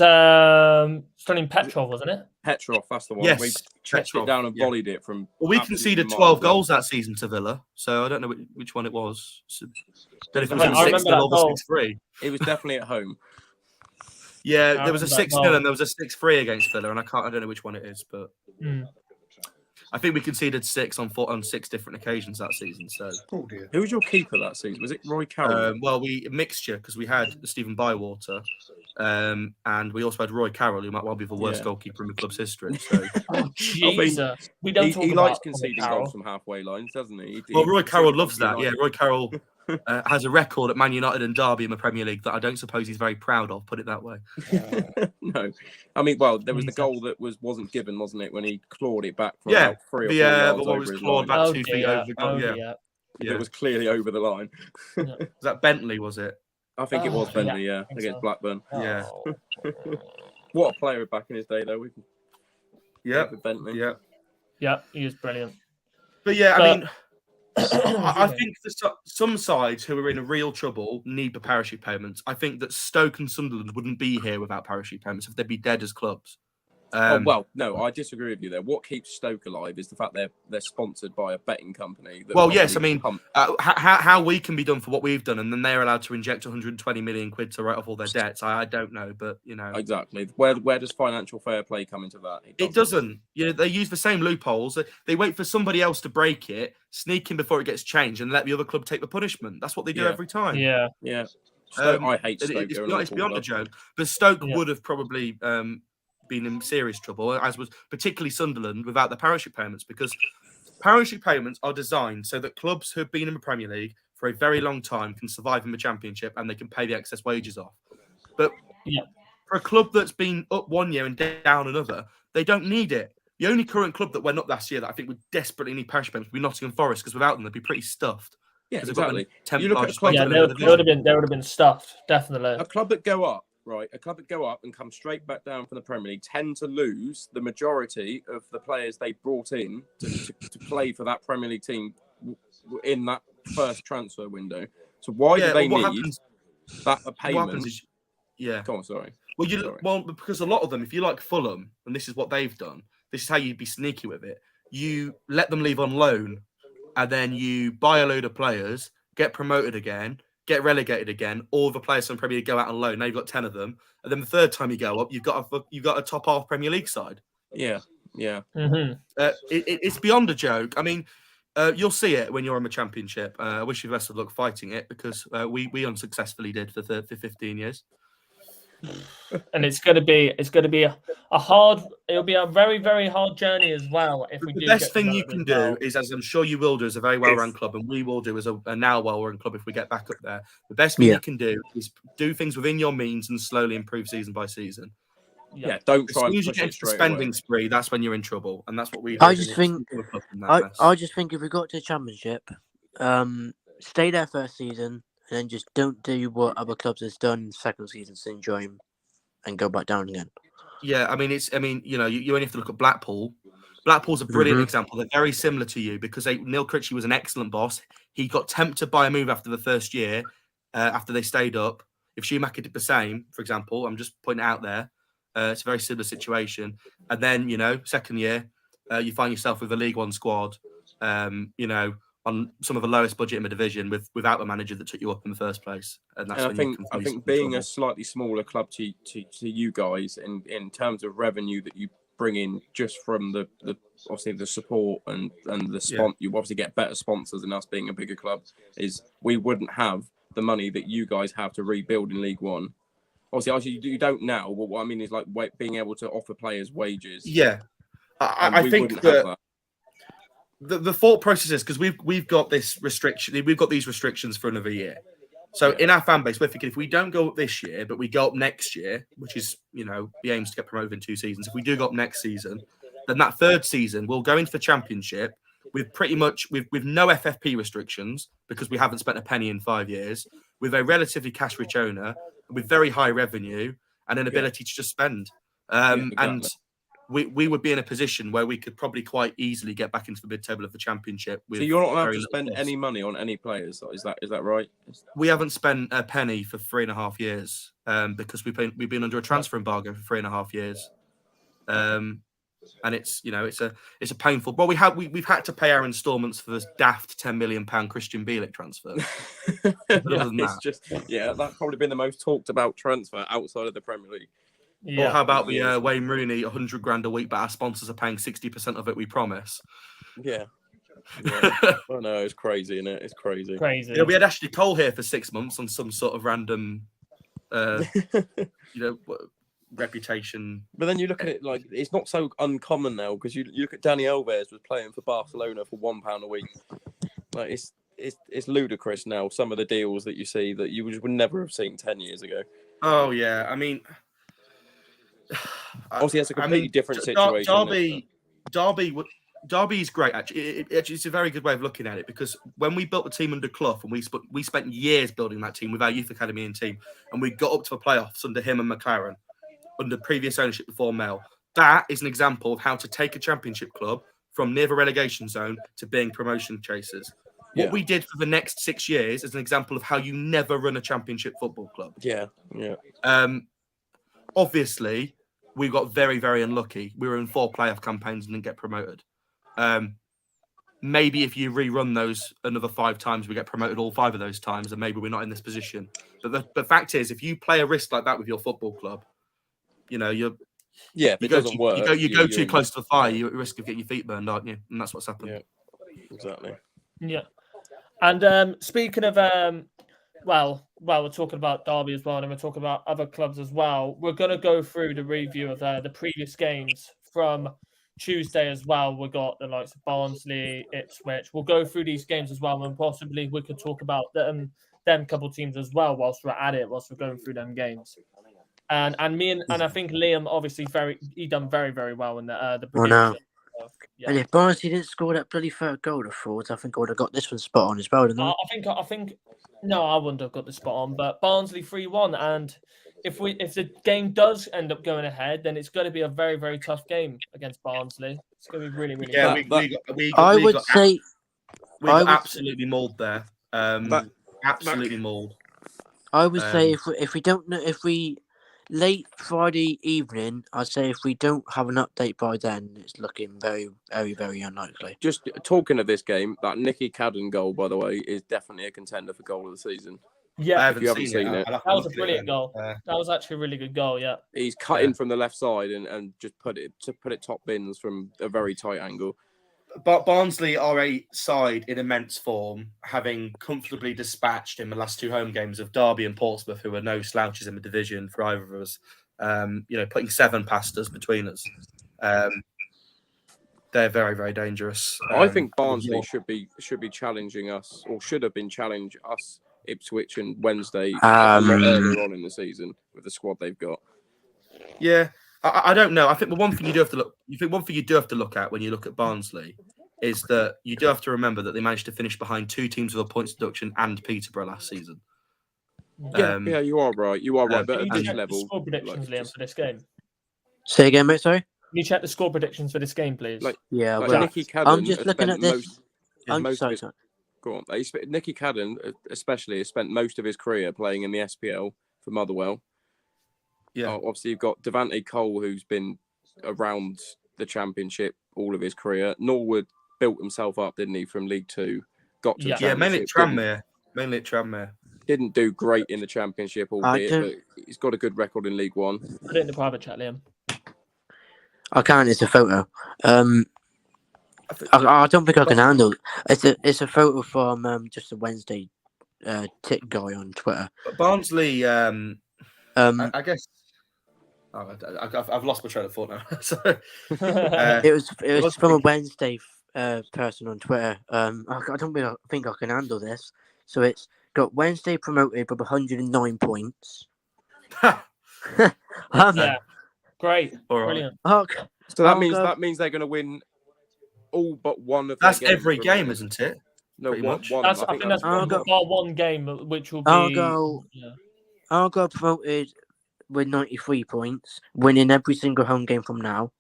Stunning Petrov, wasn't it? Petrov, that's the one. Yes, we checked it down and volleyed it from. Well, we conceded 12 goals that season to Villa, so I don't know which one it was. Don't know if it was 6-0 or 6-3. It was definitely at home. Yeah, there was a 6-0 and there was a 6-3 against Villa, and I don't know which one it is, but I think we conceded 6 on 6 different occasions that season. So, who was your keeper that season? Was it Roy Carroll? Well, a mixture because we had Stephen Bywater, and we also had Roy Carroll, who might well be the worst goalkeeper in the club's history. So, Jesus, we don't talk about. He likes conceding goals from halfway lines, doesn't he? Well, Roy Carroll loves that. Yeah, Roy Carroll has a record at Man United and Derby in the Premier League that I don't suppose he's very proud of. Put it that way. No, I mean, well, there was the goal that wasn't given, wasn't it? When he clawed it back from about 3 or 4 yards the one was clawed back 2 feet over the goal. It was clearly over the line. Was that Bentley? Was it? I think it was Bentley. Yeah, against Blackburn. Yeah. What a player back in his day, though. Bentley. Yeah, he was brilliant. But yeah, I mean, I think some sides who are in real trouble need the parachute payments. I think that Stoke and Sunderland wouldn't be here without parachute payments if they'd be dead as clubs. Well, no, I disagree with you there. What keeps Stoke alive is the fact they're sponsored by a betting company. Yes, I mean, how we can be done for what we've done, and then they're allowed to inject 120 million quid to write off all their debts. I don't know, but exactly. Where does financial fair play come into that? It doesn't. They use the same loopholes. They wait for somebody else to break it, sneak in before it gets changed, and let the other club take the punishment. That's what they do every time. Yeah. Stoke, I hate Stoke. It's beyond a joke. But Stoke would have probably been in serious trouble, as was particularly Sunderland, without the parachute payments, because parachute payments are designed so that clubs who have been in the Premier League for a very long time can survive in the Championship and they can pay the excess wages off. But for a club that's been up one year and down another, they don't need it. The only current club that went up last year that I think would desperately need parachute payments would be Nottingham Forest, because without them they'd be pretty stuffed. Yeah, exactly. You look at a club they would have been stuffed, definitely. A club that go up. Right, a club that go up and come straight back down from the Premier League tend to lose the majority of the players they brought in to play for that Premier League team in that first transfer window. So why do they need that payment? Go on, sorry. Well, because a lot of them, if you like Fulham, and this is what they've done, this is how you'd be sneaky with it. You let them leave on loan, and then you buy a load of players, get promoted again, get relegated again. All the players from Premier League go out on loan. Now you've got 10 of them, and then the third time you go up, you've got a top half Premier League side. Yeah. Mm-hmm. It's beyond a joke. I mean, you'll see it when you're in the Championship. I wish you the best of luck fighting it because we unsuccessfully did for 15 years. And it's going to be a hard. It'll be a very, very hard journey as well. If we the do best thing you promoted can as do well. is, as I'm sure you will do, as a very well-run club, and we will do as a now well-run club if we get back up there. The best thing you can do is do things within your means and slowly improve season by season. Yeah, don't try. As soon as you get into the spending spree, that's when you're in trouble, and that's what we. I just think if we got to the Championship, stay there first season, and then just don't do what other clubs has done second season syndrome, and go back down again. Yeah, I mean, you only have to look at Blackpool. Blackpool's a brilliant example. They're very similar to you because Neil Critchley was an excellent boss. He got tempted by a move after the first year, after they stayed up. If Schumacher did the same, for example, I'm just putting it out there. It's a very similar situation. And then, second year, you find yourself with a League One squad, on some of the lowest budget in the division without a manager that took you up in the first place. And that's when I think being a slightly smaller club to you guys in terms of revenue that you bring in just from the obviously the support and the you obviously get better sponsors than us being a bigger club, is we wouldn't have the money that you guys have to rebuild in League One. Obviously, you don't now, but what I mean is like being able to offer players wages. Yeah, I think that the thought process is because we've got this restriction, we've got these restrictions for another year. So in our fan base, we're thinking if we don't go up this year, but we go up next year, which is the aim is to get promoted in 2 seasons. If we do go up next season, then that third season we'll go into the Championship with pretty much with no FFP restrictions because we haven't spent a penny in 5 years, with a relatively cash-rich owner, with very high revenue and an ability to just spend. Exactly. And we would be in a position where we could probably quite easily get back into the mid-table of the Championship. So you're not allowed to spend any money on any players. Is that right? We haven't spent a penny for 3.5 years because we've been under a transfer embargo for 3.5 years. And it's it's a painful. Well, we've had to pay our instalments for this daft £10 million Christian Bielik transfer. That's probably been the most talked about transfer outside of the Premier League. Yeah. Or how about the Wayne Rooney, $100,000 a week, but our sponsors are paying 60% of it? We promise. Yeah. I know, it's crazy, isn't it? It's crazy. Yeah, we had Ashley Cole here for 6 months on some sort of random, reputation. But then you look at it like it's not so uncommon now because you look at Danny Alves was playing for Barcelona for £1 a week. Like it's ludicrous now. Some of the deals that you see that you would never have seen 10 years ago. Oh yeah, I mean, obviously it's a completely different situation. Derby is great. Actually, it's a very good way of looking at it because when we built the team under Clough and we spent years building that team with our youth academy and team, and we got up to the playoffs under him and McLaren. Under previous ownership before Mel. That is an example of how to take a Championship club from near the relegation zone to being promotion chasers. What we did for the next 6 years is an example of how you never run a Championship football club. Yeah. Obviously, we got very, very unlucky. We were in 4 playoff campaigns and didn't get promoted. Maybe if you rerun those another 5 times, we get promoted all 5 of those times, and maybe we're not in this position. But the fact is, if you play a risk like that with your football club, you go too close to the fire, you're at risk of getting your feet burned, aren't you? And that's what's happened. Yeah, exactly. Yeah. And speaking of, we're talking about Derby as well, and we're talking about other clubs as well. We're going to go through the review of the previous games from Tuesday as well. We've got the likes of Barnsley, Ipswich. We'll go through these games as well, and possibly we could talk about them couple teams as well whilst we're at it, whilst we're going through them games. And I think Liam obviously he done very, very well in the prediction. Oh, no. And if Barnsley didn't score that bloody third goal, I think I would have got this one spot on as well. I think no, I wouldn't have got the spot on. But Barnsley 3-1, and if the game does end up going ahead, then it's going to be a very, very tough game against Barnsley. It's going to be really, really tough. We got absolutely mauled there. Absolutely mauled. I would say if we late Friday evening, I'd say if we don't have an update by then, it's looking very, very, very unlikely. Just talking of this game, that Nicky Cadden goal, by the way, is definitely a contender for goal of the season. Yeah, if you haven't seen it. That was a brilliant goal. That was actually a really good goal. Yeah, he's cutting from the left side and just put it top bins from a very tight angle. But Barnsley are a side in immense form, having comfortably dispatched in the last 2 home games of Derby and Portsmouth, who are no slouches in the division for either of us. Putting 7 past us between us. They're very, very dangerous. I think Barnsley should be challenging us, or should have been challenging us, Ipswich and Wednesday earlier on in the season with the squad they've got. Yeah, I don't know. I think the one thing you do have to look at when you look at Barnsley is that you do have to remember that they managed to finish behind 2 teams with a points deduction and Peterborough last season. Yeah, you are right. You are right. But at this level, score predictions, Liam, for this game. Say again, mate. Sorry. Can you check the score predictions for this game, please? Nicky Cadden. I'm just looking at this. Sorry. Go on. Nicky Cadden, especially, has spent most of his career playing in the SPL for Motherwell. Yeah. Obviously, you've got Devante Cole, who's been around the Championship all of his career. Norwood built himself up, didn't he, from League Two? Got to the Championship. Mainly at Tranmere. Didn't do great in the Championship, albeit, but he's got a good record in League One. Put it in the private chat, Liam. I can't. It's a photo. I don't think I can handle it. It's a photo from just a Wednesday tick guy on Twitter. But Barnsley, I guess. I've lost my train of thought now. It was from a Wednesday person on Twitter. I don't think I can handle this. So it's got Wednesday promoted with 109 points. Yeah, great, brilliant. So that means they're going to win all but one of. That's every game, isn't it? No, one. I think that's one game, which will be. Argyle promoted with 93 points, winning every single home game from now.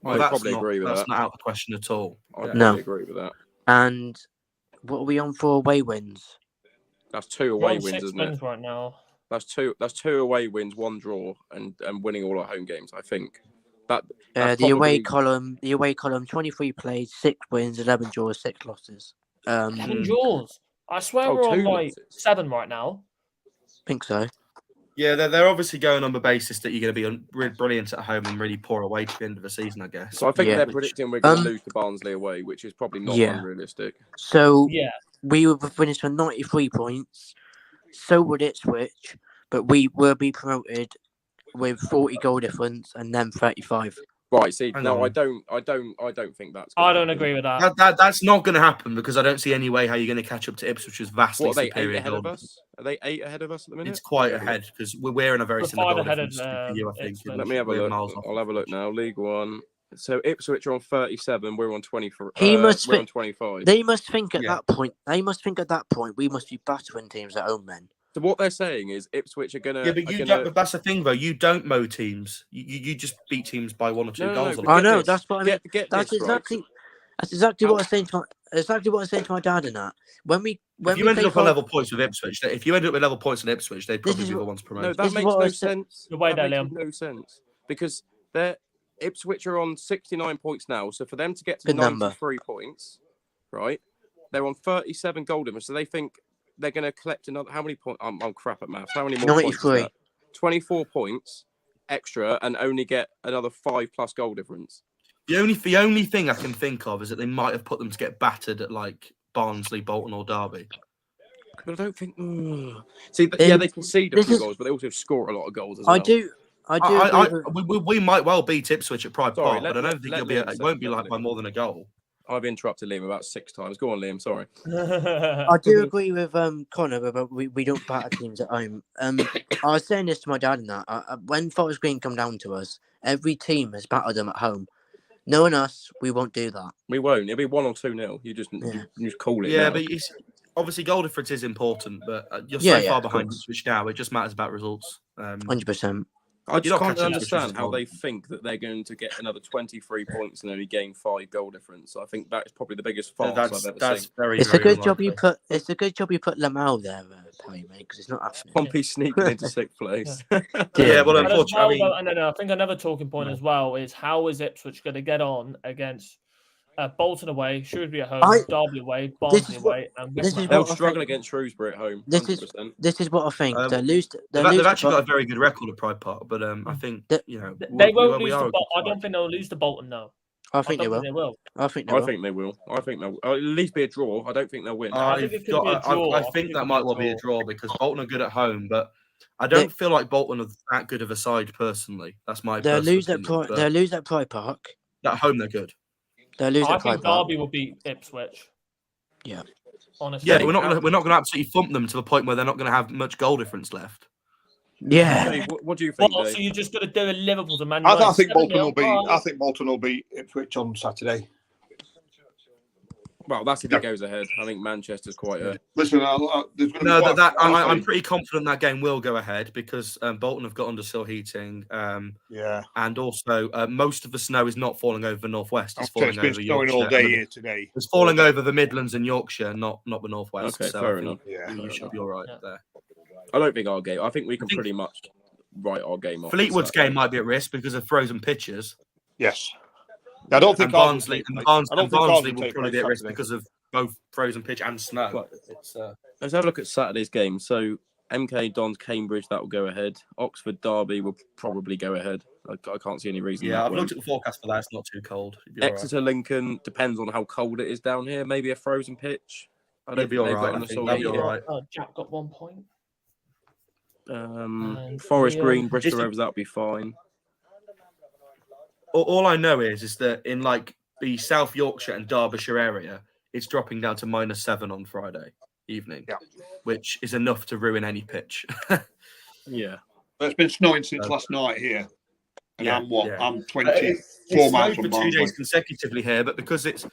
I probably agree with that. That's not out of the question at all. I probably agree with that. And what are we on for away wins? That's 2 away wins, isn't it? Right now. That's two away wins, 1 draw, and winning all our home games. I think that the away column, 23 plays, 6 wins, 11 draws, 6 losses. 7 draws. I swear we're on like 7 right now. I think so. Yeah, they're obviously going on the basis that you're going to be brilliant at home and really poor away to the end of the season, I guess. So I think they're predicting we're going to lose to Barnsley away, which is probably not unrealistic. So we will finish with 93 points. So would Ipswich, but we will be promoted with 40 goal difference and then 35. Right. See, I don't think that's. I don't agree with that. That's not going to happen because I don't see any way how you're going to catch up to Ipswich's vastly superior. 8 ahead of us? Are they 8 ahead of us at the minute? It's quite ahead because we're in a very similar goal difference. I think. Let me have a look. I'll have a look now. League One. So Ipswich are on 37. We're on 24. We're on 25. They must think at that point. We must be battering teams at home then. So what they're saying is Ipswich are going to. Yeah, but that's the thing, though. You don't mow teams. You just beat teams by 1 or 2 goals. I know. That's what I mean. That's exactly what I was saying to my dad and that. If you ended up on level points with Ipswich, they'd probably be the ones promoted. No, that makes no sense. No sense because Ipswich are on 69 points now. So for them to get to 93 points, right? They're on 37 goal difference. So they think they're going to collect another. How many points? I'm crap at maths. How many more 93. points? Is that? 24 points extra and only get another 5+ goal difference. The only thing I can think of is that they might have put them to get battered at like Barnsley, Bolton, or Derby. But I don't think. See, they concede a few goals, but they also score a lot of goals as well. We might well beat Ipswich at Pride Park, but I don't think it won't be like by more than a goal. I've interrupted Liam about 6 times. Go on, Liam. Sorry. I do agree with Connor about we don't batter teams at home. I was saying this to my dad and that when Forest Green come down to us, every team has battered them at home. Knowing us, we won't do that. We won't. It'll be 1 or 2-0. You just call it. Yeah, but obviously goal difference is important, but you're so far behind Ipswich now. It just matters about results. 100%. I just can't understand how they think that they're going to get another 23 points and only gain 5 goal difference. I think that's probably the biggest farce I've ever seen. It's a good job you put. It's a good job you put Lamau there, Harry, mate, because it's not happening. Pompey sneaking into 6th place. Well, unfortunately, I think another talking point as well is how is Ipswich going to get on against Bolton away, Shrewsbury at home, Derby away, Barnsley away, and they'll struggle against Shrewsbury at home. 100%. This is what I think. They've actually got a very good record at Pride Park, but I think they won't lose. I don't think they'll lose to Bolton though. I think they will. I think they will. At least be a draw. I don't think they'll win. I think that might well be a draw because Bolton are good at home, but I don't feel like Bolton are that good of a side personally. That's my. They'll lose at Pride Park. At home, they're good. I think Derby will beat Ipswich. Yeah. Honestly. Yeah, we're not going to absolutely thump them to the point where they're not going to have much goal difference left. Yeah. What do you think? So you're just going to do a Liverpool to Man United? I think Bolton will beat Ipswich on Saturday. Well, that's if it goes ahead. I think Manchester's quite a... Listen, I'm pretty confident that game will go ahead because Bolton have got undersill heating. And also, most of the snow is not falling over the northwest. It's falling over Yorkshire. All day here today. It's falling over the Midlands and Yorkshire, not the northwest. Okay, fair enough. You should be all right there. I don't think our game... I think we can pretty much write our game off. Fleetwood's game might be at risk because of frozen pitches. Yes. I don't think Barnsley will probably be at risk because of both frozen pitch and snow. Let's have a look at Saturday's game. So MK Dons Cambridge, that will go ahead. Oxford Derby will probably go ahead. I can't see any reason. Yeah, I've looked at the forecast for that. It's not too cold. Exeter Lincoln depends on how cold it is down here. Maybe a frozen pitch. I don't think they've got on the all right. Jack got 1 point. Forest Green, Bristol Rovers, that'll be fine. All I know is that in like the South Yorkshire and Derbyshire area, it's dropping down to -7 on Friday evening, which is enough to ruin any pitch. Yeah, it's been snowing since last night here. And I'm 24 miles from for 2 days consecutively here, but because it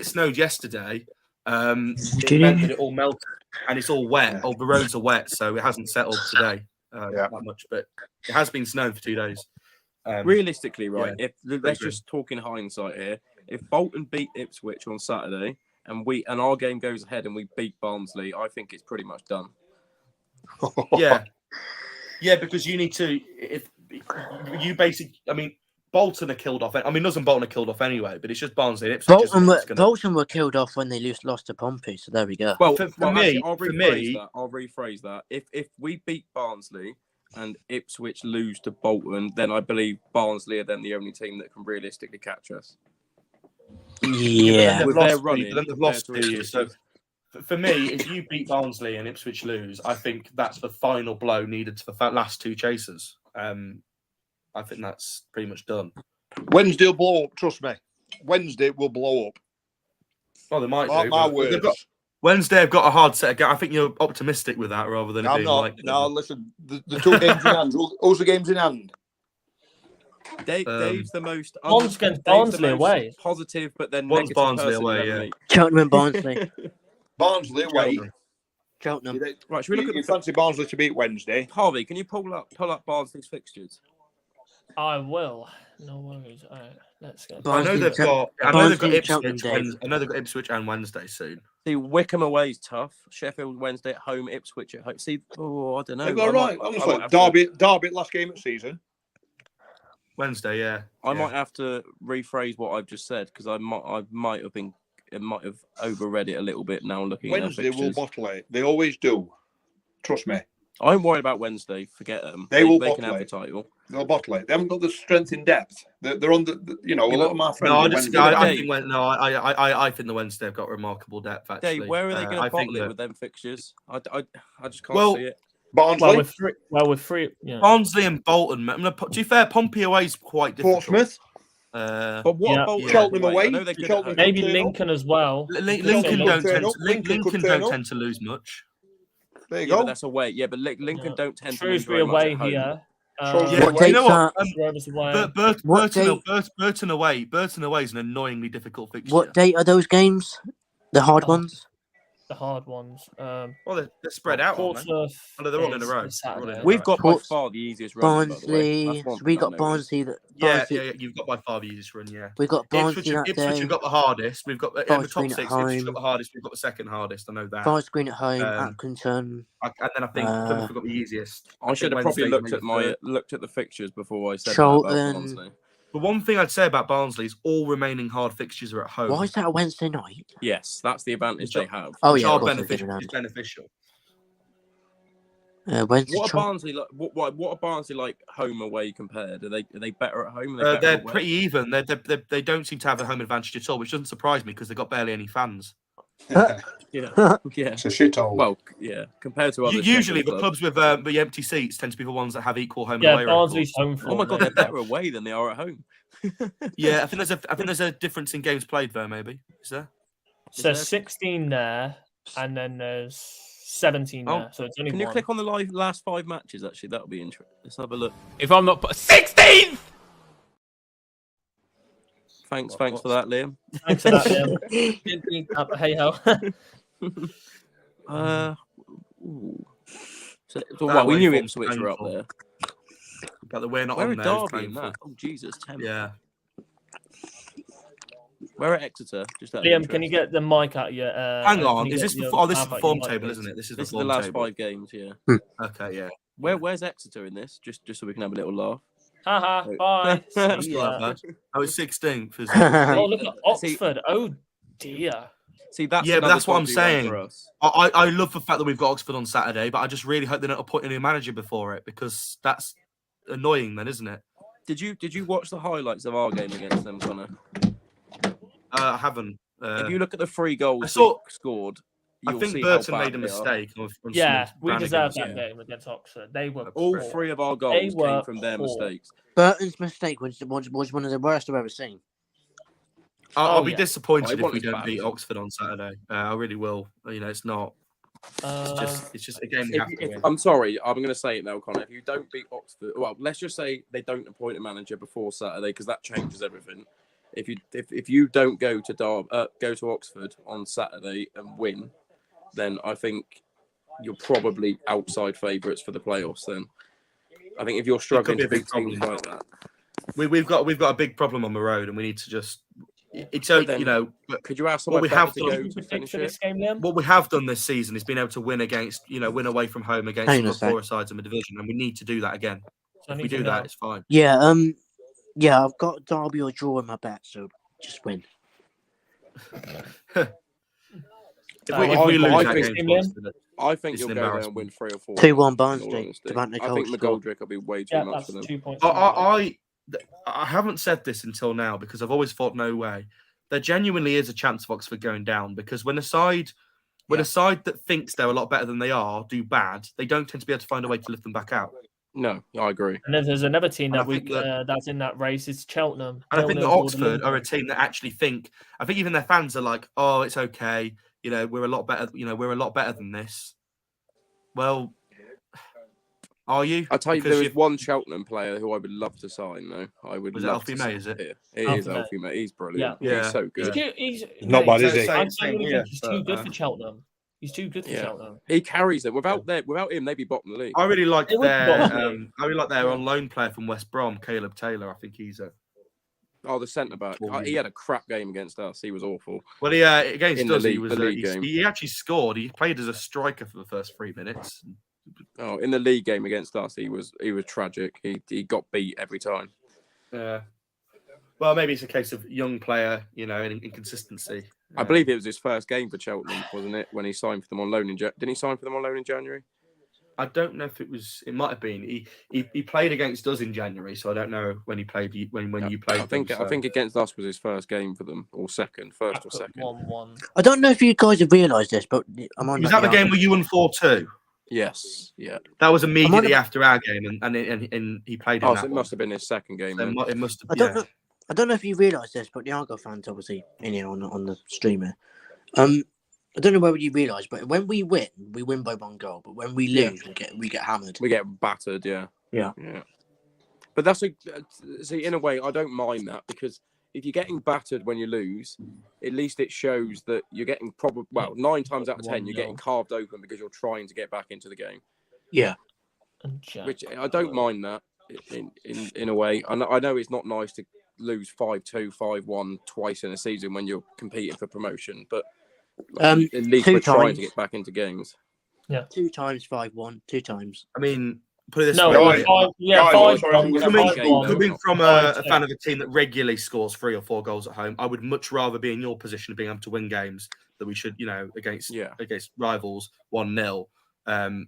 snowed yesterday, it meant that it all melted and it's all wet. All the roads are wet, so it hasn't settled today that much. But it has been snowing for 2 days. Realistically, right? Let's just talk in hindsight here. If Bolton beat Ipswich on Saturday and our game goes ahead and we beat Barnsley, I think it's pretty much done. Yeah, because you need to. If you basically, Bolton are killed off. Bolton are killed off anyway, but it's just Barnsley and Ipswich. Bolton were killed off when they lost to Pompey, so there we go. Well, for me, I'll rephrase that. If we beat Barnsley and Ipswich lose to Bolton, then I believe Barnsley are then the only team that can realistically catch us. Yeah. With their running, they've lost to you. So for me, if you beat Barnsley and Ipswich lose, I think that's the final blow needed to the last 2 chasers. I think that's pretty much done. Wednesday will blow up, trust me. Wednesday will blow up. Oh, they might do. My words. Wednesday, I've got a hard set of games. I think you're optimistic with that rather than listen, the 2 games in hand. Who's the games in hand? Dave's the most Barnsley away. Positive, but then negative. Barnsley away, Cheltenham and Barnsley. Barnsley away. Cheltenham. Right, should we look at the fancy Barnsley to beat Wednesday? Harvey, can you pull up Barnsley's fixtures? I will. No worries. All right, let's go. I know they've got Ipswich and Wednesday soon. See, Wickham away is tough. Sheffield Wednesday at home. Ipswich at home. See, I don't know. They've got right. Derby last game of the season. Wednesday, yeah. I might have to rephrase what I've just said because I might have overread it a little bit now looking Wednesday at Wednesday will bottle it. They always do. Trust me. I'm worried about Wednesday. Forget them. They can have the title. They'll bottle it. They haven't got the strength in depth. They're on a lot of my friends. I think the Wednesday have got remarkable depth. Actually, Dave, where are they going to bottle it with them fixtures? I just can't see it. Barnsley. With three. Yeah. Barnsley and Bolton. To be fair, Pompey away is quite difficult. Portsmouth. But what about Cheltenham away? Maybe Lincoln as well. Lincoln don't tend to lose much. There you go. But that's away. Yeah, but Lincoln don't tend to lose Shrewsbury away here. You know what? Burton away. Burton away is an annoyingly difficult fixture. What date are those games? The hard ones? the hard ones. Well, they're spread out, aren't they? Portsmouth. Oh, they're all in a row. We've got by far the easiest run. Barnsley. We got Barnsley. Yeah, you've got by far the easiest run. Yeah, we got Barnsley. Ipswich have got the hardest. We've got in the top 6. Ipswich got the hardest. We've got the second hardest. I know that. Forest Green at home. Accrington. And then I think Plymouth got the easiest. I should have probably looked at the fixtures before I said Charlton. that about Barnsley. But one thing I'd say about Barnsley is all remaining hard fixtures are at home. Why is that a Wednesday night? Yes, that's the advantage they have. Oh yeah, it's beneficial. Wednesday. What are Barnsley like? What are Barnsley like home away compared? Are they better at home? They're pretty even. They don't seem to have a home advantage at all, which doesn't surprise me because they've got barely any fans. yeah, it's a shithole. Well, yeah, compared to others. Usually, the clubs with the empty seats tend to be the ones that have equal home and away. Yeah, Barnsley's home form. Oh my god, they're better away than they are at home. Yeah, I think there's a difference in games played there. Maybe is there? So 16 there, and then there's 17 there. So it's only Can you click on the last 5 matches? Actually, that'll be interesting. Let's have a look. If I'm not 16th. Thanks for that, Liam. Thanks for that, Liam. Hey ho. So we knew Ipswich were up there. But we're not Where on are there. Derby in that? Oh Jesus, 10. Yeah. Where at Exeter? Just Liam, can you get the mic out of your? Hang on, is this the this is the form table, isn't it? This is the last 5 games, yeah. Okay, yeah. Where's Exeter in this? Just so we can have a little laugh. Haha, bye. Oh, it's 16th. Oh, look at Oxford. Oh dear. See, that's but that's what I'm saying. I love the fact that we've got Oxford on Saturday, but I just really hope they don't appoint a new manager before it because that's annoying, then, isn't it? Did you watch the highlights of our game against them, Connor? I haven't. If you look at the 3 goals scored, I think Burton made a mistake. Yeah, we deserved that game against Oxford. They were all 3 of our goals came from their mistakes. Burton's mistake was one of the worst I've ever seen. I'll be disappointed if we don't beat Oxford on Saturday. I really will. You know, it's not. It's just a game we have to win. I'm sorry, I'm going to say it now, Connor. If you don't beat Oxford, well, let's just say they don't appoint a manager before Saturday because that changes everything. If you don't go to Oxford on Saturday and win, then I think you're probably outside favourites for the playoffs. Then I think if you're struggling to beat teams like that, we've got a big problem on the road, and we need to just. It's okay, you know. Could you ask someone what we have done to finish this game, Liam? What we have done this season is been able to win win away from home against the poorer sides in the division, and we need to do that again. If we do that, it's fine. Yeah, yeah, I've got Derby or draw in my bet, so just win. If we lose that game, I think you'll go there and win 3 or 4. 2-1 Barnsley. I think McGoldrick will be way too much for them. 2 points. I haven't said this until now because I've always thought no way. There genuinely is a chance of Oxford going down because when a side that thinks they're a lot better than they are do bad, they don't tend to be able to find a way to lift them back out. No, I agree. And then there's another team that's in that race. It's Cheltenham. And I think that Oxford are a team that actually think. I think even their fans are like, "Oh, it's okay. You know, we're a lot better. You know, we're a lot better than this." Well, are you? I'll tell you, there is one Cheltenham player who I would love to sign, though. I would love Alfie May, is it? It is Alfie May. He's brilliant. Yeah. He's so good. He's not bad, is he? He's too good for Cheltenham. He's too good for Cheltenham. He carries them. Without him, they'd be bottom of the league. I really like their on loan player from West Brom, Caleb Taylor. I think he's a. Oh, the centre back. He had a crap game against us. He was awful. Well, against us, he actually scored. He played as a striker for the first 3 minutes. Oh, in the league game against us, he was tragic. He got beat every time. Yeah. Well, maybe it's a case of young player, and inconsistency. I believe it was his first game for Cheltenham, wasn't it? When he signed for them on loan didn't he sign for them on loan in January? I don't know if it was. It might have been. He played against us in January, so I don't know when he played. When you played. I think against us was his first game for them, or first or second. 1-1. I don't know if you guys have realised this, but I'm on. Was that the game where you won 4-2? Yes, yeah. That was immediately after our game, and he played. So it must have been his second game. It must have. I don't know if you realise this, but the Argyle fans obviously in here on the streamer. I don't know whether you realise, but when we win by 1 goal. But when we lose, we get hammered. We get battered, yeah. But see, in a way, I don't mind that because if you're getting battered when you lose, at least it shows that you're getting 9 times out of 10 you're getting carved open because you're trying to get back into the game. Yeah. Which I don't mind that in a way. I know it's not nice to lose 5-2, 5-1 twice in a season when you're competing for promotion, but at least we're trying to get back into games. Yeah. 2 times 5-1, 2 times. I mean, put it this No, way. Coming from a fan of a team that regularly scores 3 or 4 goals at home, I would much rather be in your position of being able to win games that we should, against rivals 1-0, and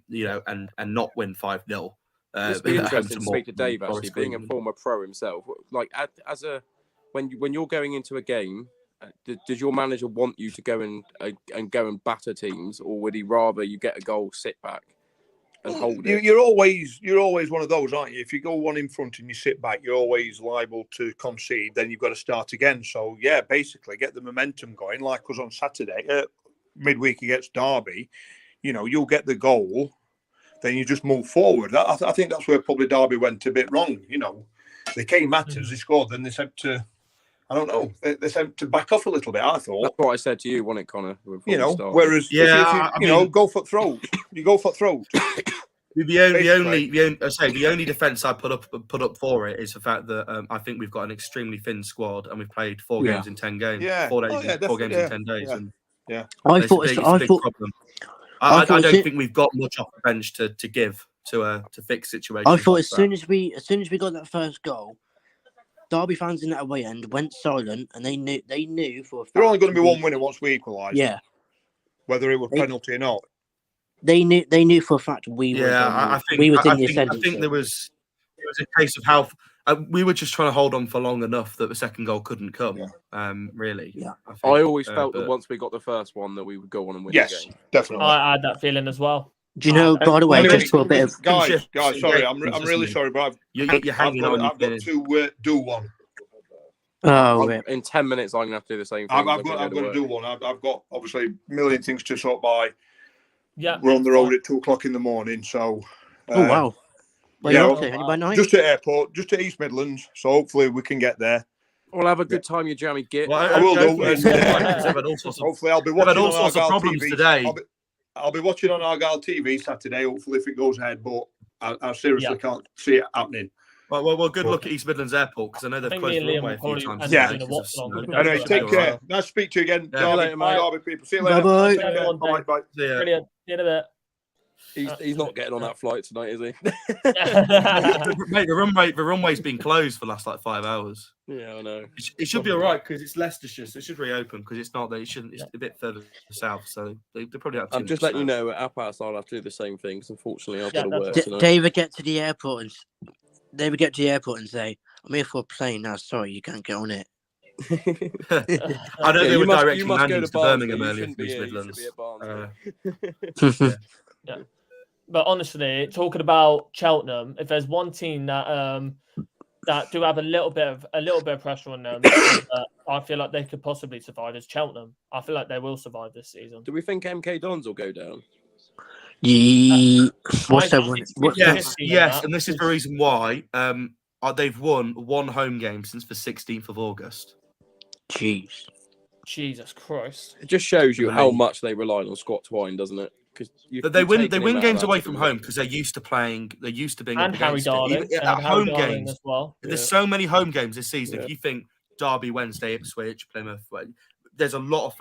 not win 5-0. It's been interesting to speak to Dave, actually, being a former pro himself. Like, when you're going into a game, does your manager want you to go and batter teams, or would he rather you get a goal, sit back, and hold it? You're always one of those, aren't you? If you go one in front and you sit back, you're always liable to concede. Then you've got to start again. So yeah, basically get the momentum going. Like us on Saturday, midweek against Derby, you'll get the goal. Then you just move forward. I think that's where probably Derby went a bit wrong. They came at us, they scored, then they said to, I don't know, they said to back off a little bit. I thought that's what I said to you, wasn't it, Connor? Whereas if you go for throat, you go for throat. The only defence I put up for it is the fact that I think we've got an extremely thin squad and we've played 4 games in 10 games. Yeah. 4 games in 10 days. Yeah. I thought it's a big problem. I don't think we've got much off the bench to give to fix situations. I thought as soon as we got that first goal, Derby fans in that away end went silent, and they knew for a fact they're only going to be one winner once we equalise. Yeah, whether it was penalty or not. They knew for a fact we were. I think there was a case of how we were just trying to hold on for long enough that the second goal couldn't come. Really. Yeah. I always felt that once we got the first one, that we would go on and win the game. Definitely. I had that feeling as well. Do you know? By the way, just for a bit of guys, sorry, I'm really sorry, but you're hanging on. I've got to do one. Oh, in 10 minutes, I'm gonna have to do the same thing. I've got to do one. I've got obviously a million things to sort by. Yeah, we're on the road at 2:00 in the morning, so. Oh wow! Just at airport, just at East Midlands. So hopefully we can get there. We'll have a good time, you jammy git. Well, I will do. Hopefully, I'll be watching on Argyle TV today. I'll be watching on Argyle TV Saturday. Hopefully, if it goes ahead, but I seriously can't see it happening. Well, good luck at East Midlands Airport because I know they've closed the runway a few times. Yeah. Anyway, take care. Nice to speak to you again, Derby people. See you later. Bye. Bye. Brilliant. See you in a bit. He's not getting on that flight tonight, is he? Mate, the runway's been closed for the last 5 hours. Yeah, I know. It should be all right because it's Leicestershire, so it should reopen because it's not. It's a bit further south, so they probably have to. I'm just letting you know at Appas I'll have to do the same thing because unfortunately I've got to work tonight. David get to the airport and say, "I'm here for a plane now. Sorry, you can't get on it." I don't think we're directing landings to Birmingham earlier in East Midlands. Yeah. But honestly, talking about Cheltenham, if there's one team that do have a little bit of pressure on them, I feel like they could possibly survive is Cheltenham. I feel like they will survive this season. Do we think MK Dons will go down? Yeah. Yes, and this is the reason why they've won 1 home game since the 16th of August. Jeez. Jesus Christ! It just shows you how much they relied on Scott Twine, doesn't it? But they win games away from home because they're used to playing. They're used to being and Harry Darling at home games as well. There's so many home games this season. If you think Derby, Wednesday, Ipswich, Plymouth, there's a lot of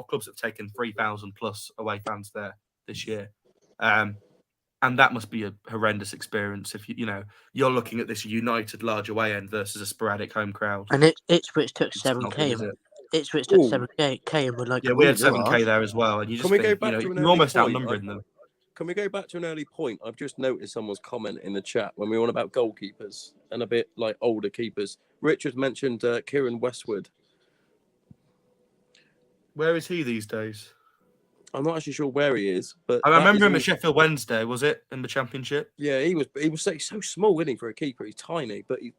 clubs that have taken 3,000 plus away fans there this year, and that must be a horrendous experience. If you're looking at this United large away end versus a sporadic home crowd. And Ipswich took 7K. Ipswich took 7K and we're like, we had 7K there as well. And you just you're almost outnumbering them. Can we go back to an early point? I've just noticed someone's comment in the chat when we were on about goalkeepers and a bit like older keepers. Richard mentioned Kieran Westwood. Where is he these days? I'm not actually sure where he is, but I remember him at Sheffield Wednesday. Was it in the Championship? Yeah, he was so small, isn't he, for a keeper? He's tiny, but he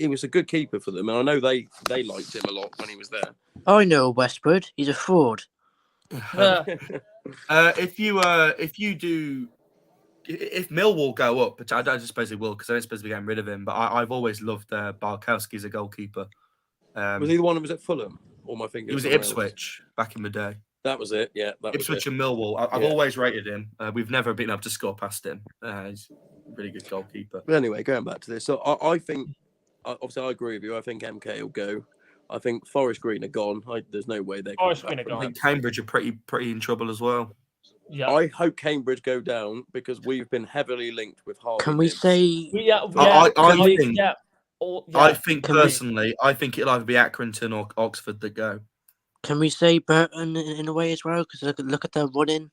was a good keeper for them, and I know they liked him a lot when he was there. I know Westwood. He's a fraud. If Millwall go up, which I don't suppose they will because I don't suppose we're getting rid of him. But I've always loved Barkowski as a goalkeeper. Was he the one who was at Fulham? Or am I thinking? He was at Ipswich back in the day. That was it. Yeah, Ipswich and Millwall. I've always rated him. We've never been able to score past him. He's a really good goalkeeper. But anyway, going back to this, so I think, obviously, I agree with you. I think MK will go. I think Forest Green are gone. There's no way they're Forest Green are gone. I think Cambridge are pretty in trouble as well. Yeah. I hope Cambridge go down because we've been heavily linked with Harvey. Can we say? I think personally, I think it'll either be Accrington or Oxford that go. Can we say Burton in a way as well? Because look at their running.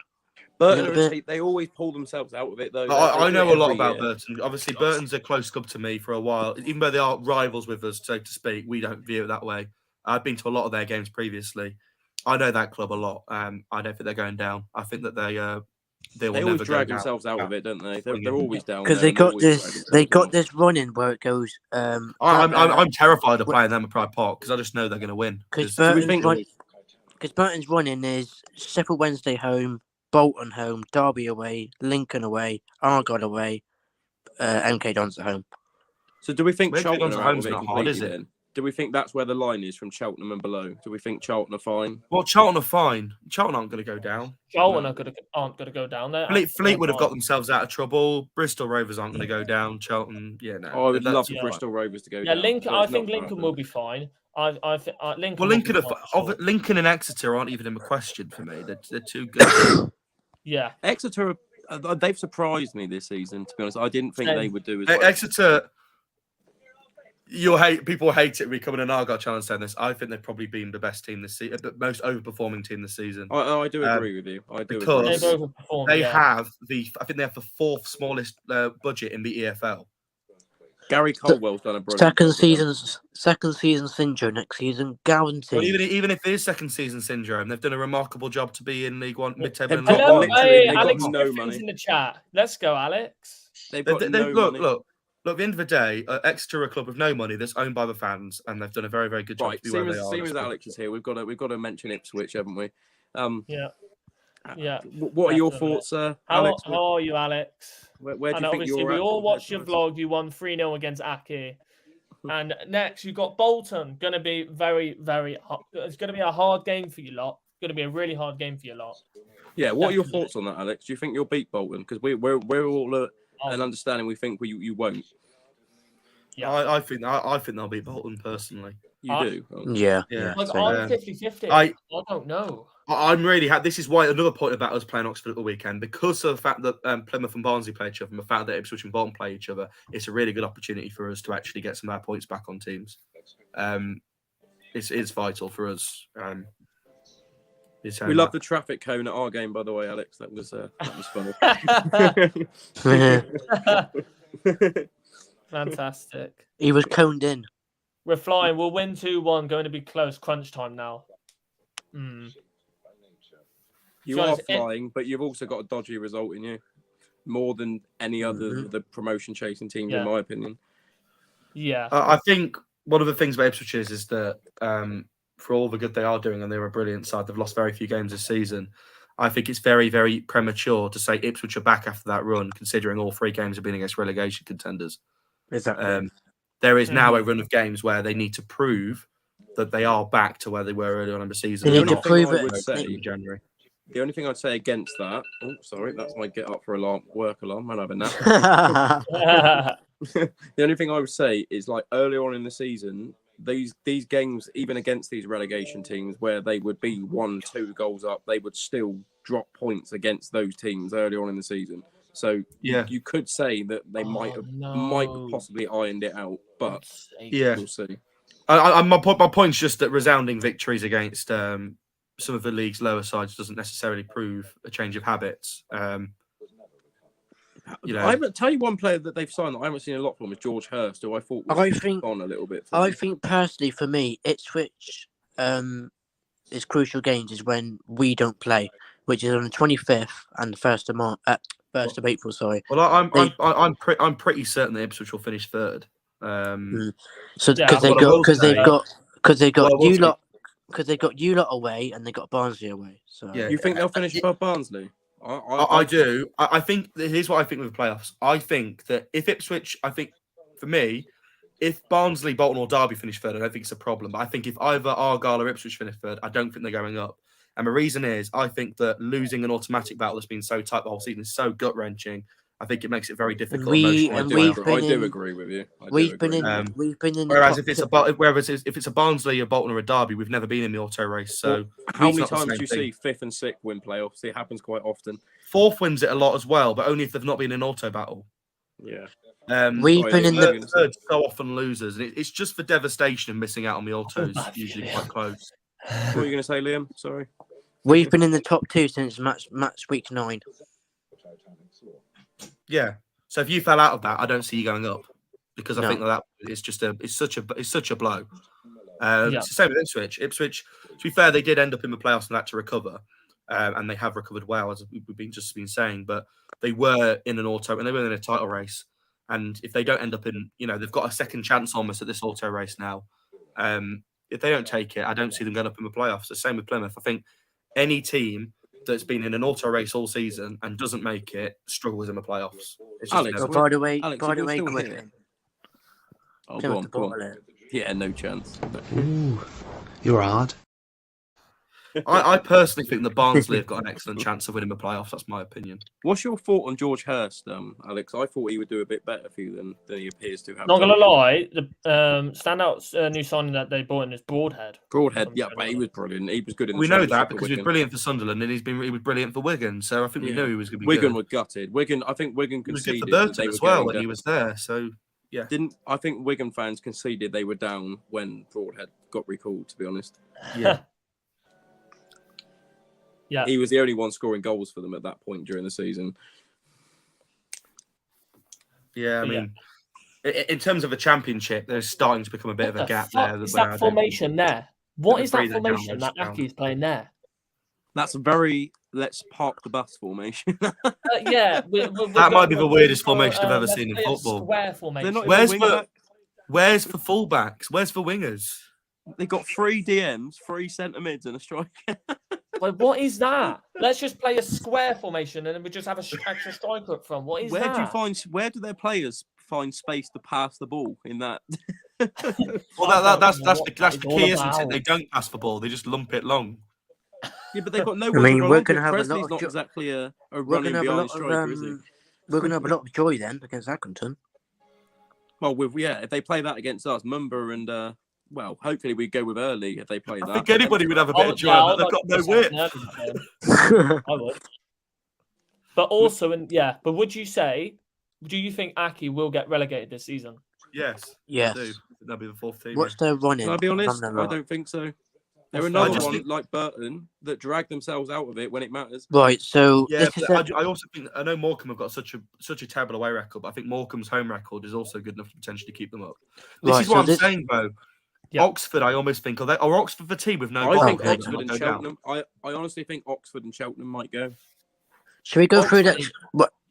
Burton, they always pull themselves out of it, though. I know a lot about Burton. Obviously, Burton's a close club to me for a while. Even though they are rivals with us, so to speak, we don't view it that way. I've been to a lot of their games previously. I know that club a lot. I don't think they're going down. I think that they always drag themselves out of it, don't they? They're always down because they got this running where it goes. I'm terrified of playing them at Pride Park because I just know they're going to win. Because Burton's running is Sheffield Wednesday home, Bolton home, Derby away, Lincoln away, Argyle away, MK Dons at home. So do we think Cheltenham are out of it completely then? Do we think that's where the line is from Cheltenham and below? Do we think Cheltenham are fine? Well, Cheltenham are fine. Cheltenham aren't going to go down. Cheltenham aren't going to go down there. Fleetwood have got themselves out of trouble. Bristol Rovers aren't going to go down. Cheltenham, no. I would love for Bristol Rovers to go down. Lincoln. I think Lincoln will be fine. I think Lincoln. Well, Lincoln and Exeter aren't even in the question for me. They're too good. Yeah, Exeter. They've surprised me this season. To be honest, I didn't think they would do as well. Exeter. People hate it becoming an Argyle challenge saying this. I think they've probably been the best team this season, the most overperforming team this season. I do agree with you. Because they have I think they have the fourth smallest budget in the EFL. Gary Colwell's done a brilliant second season syndrome next season, guaranteed. Well, even if it is second season syndrome, they've done a remarkable job to be in League One mid-table. Hello, Alex Griffin's in the chat. Let's go, Alex. Look, at the end of the day, Exeter are a club with no money that's owned by the fans, and they've done a very, very good job. Right, seeing as Alex is here, we've got to mention Ipswich, haven't we? Yeah. What are your thoughts, Alex? How are you, Alex? Where do you think you're we all watched your vlog. You won 3-0 against Aki. And next, you've got Bolton. Going to be very, very hard. It's going to be a hard game for you lot. It's going to be a really hard game for you lot. Yeah, what are your thoughts on that, Alex? Do you think you'll beat Bolton? Because we're all an understanding we think you won't. Yeah, I think they'll beat Bolton personally. You do? Yeah. I'm 50-50. I don't know. I'm really happy. This is why another point about us playing Oxford at the weekend, because of the fact that Plymouth and Barnsley play each other, and the fact that Ipswich and Bolton play each other, it's a really good opportunity for us to actually get some of our points back on teams. It's vital for us. We love the traffic cone at our game, by the way, Alex. That was funny. Fantastic. He was coned in. We're flying. We'll win 2-1. Going to be close. Crunch time now. You are flying, but you've also got a dodgy result in you. More than any other of the promotion chasing teams, in my opinion. Yeah. I think one of the things about Ipswich is that for all the good they are doing, and they're a brilliant side, they've lost very few games this season. I think it's very, very premature to say Ipswich are back after that run, considering all 3 games have been against relegation contenders. Exactly. There is now a run of games where they need to prove that they are back to where they were earlier on in the season. They need to prove it in January. The only thing I'd say against that, that's my get up for work alarm. I'm having that. The only thing I would say is, like, earlier on in the season, these games, even against these relegation teams, where they would be 1-2 goals up, they would still drop points against those teams earlier on in the season. So you could say that they might have possibly ironed it out, but we'll see. My point's just that resounding victories against some of the league's lower sides doesn't necessarily prove a change of habits. I haven't tell you one player that they've signed that I haven't seen a lot from is George Hurst, who I thought was on a little bit. I think personally, for me, Ipswich is crucial games is when we don't play, which is on the 25th and the 1st of April. Sorry. Well, I'm pretty certain that Ipswich will finish 3rd. So because they got you lot away and they got Barnsley away. So you think they'll finish above Barnsley? I do. I think here's what I think with the playoffs. I think that if Ipswich, for me, if Barnsley, Bolton, or Derby finish third, I don't think it's a problem. But I think if either Argyle or Ipswich finish third, I don't think they're going up. And the reason is, I think that losing an automatic battle that's been so tight the whole season is so gut wrenching. I think it makes it very difficult. I do agree with you. We've been in. Whereas if it's a Barnsley, a Bolton, or a Derby, we've never been in the auto race. So how many times do you see 5th and 6th win playoffs? It happens quite often. 4th wins it a lot as well, but only if they've not been in auto battle. Yeah. We've been in the third so often losers, and it's just for devastation and missing out on the autos. Usually quite close. What were you going to say, Liam? Sorry. We've been in the top 2 since match week 9. Yeah. So if you fell out of that, I don't see you going up because I think that it's such a blow. It's the same with Ipswich. Ipswich, to be fair, they did end up in the playoffs and had to recover, and they have recovered well, as we've been saying. But they were in an auto and they were in a title race. And if they don't end up in, they've got a second chance almost at this auto race now. If they don't take it, I don't see them going up in the playoffs. The same with Plymouth. I think any team that's been in an auto race all season and doesn't make it struggles in the playoffs. Alex, by the way, Griffin. Oh, go on. Yeah, no chance. Ooh, you're hard. I personally think that Barnsley have got an excellent chance of winning the playoffs. That's my opinion. What's your thought on George Hurst, Alex? I thought he would do a bit better for you than he appears to have. Not going to lie, the standout new signing that they bought in is Broadhead. Yeah, but he was brilliant. He was good in the We know that because he was brilliant for Sunderland and he was brilliant for Wigan. So I think we knew he was going to be Wigan good. were gutted. I think Wigan conceded. He was good for Burton as well when he was there. So yeah, I think Wigan fans conceded they were down when Broadhead got recalled. To be honest, yeah. Yeah, he was the only one scoring goals for them at that point during the season. Yeah, I mean, in terms of a championship, there's starting to become a bit of a gap there. Is that formation there? What is that formation that Aki's playing there? That's a very let's park the bus formation. Yeah, that might be the weirdest formation I've ever seen in football. Square formation. Where's for fullbacks? Where's for wingers? They got 3 DMs, 3 centre mids, and a striker. Like, what is that? Let's just play a square formation and then we just have an extra striker up front. What is that? Where do their players find space to pass the ball in that? Well, that's the key, isn't it? They don't pass the ball; they just lump it long. Yeah, but they've got no. I mean, we're going to have Presley's a lot of not exactly a running behind striker, is he? We're going to have a lot of joy then against Accrington. Well, if they play that against us, Mumba and well, hopefully we go with early if they play that. I think anybody would have a bit of joy, but they've got no whip. I would. But also, but do you think Aki will get relegated this season? Yes. Yes. I do. That'll be the 4th team. What's their running? I'll be honest, I don't think so. They're another one like Burton that drag themselves out of it when it matters. Right, so I also think I know Morecambe have got such a terrible away record, but I think Morecambe's home record is also good enough to potentially keep them up. This is what I'm saying, though. Yeah. Oxford, I almost think, are Oxford the team with no goal? I think Oxford and Cheltenham. I honestly think Oxford and Cheltenham might go. Should we go through that?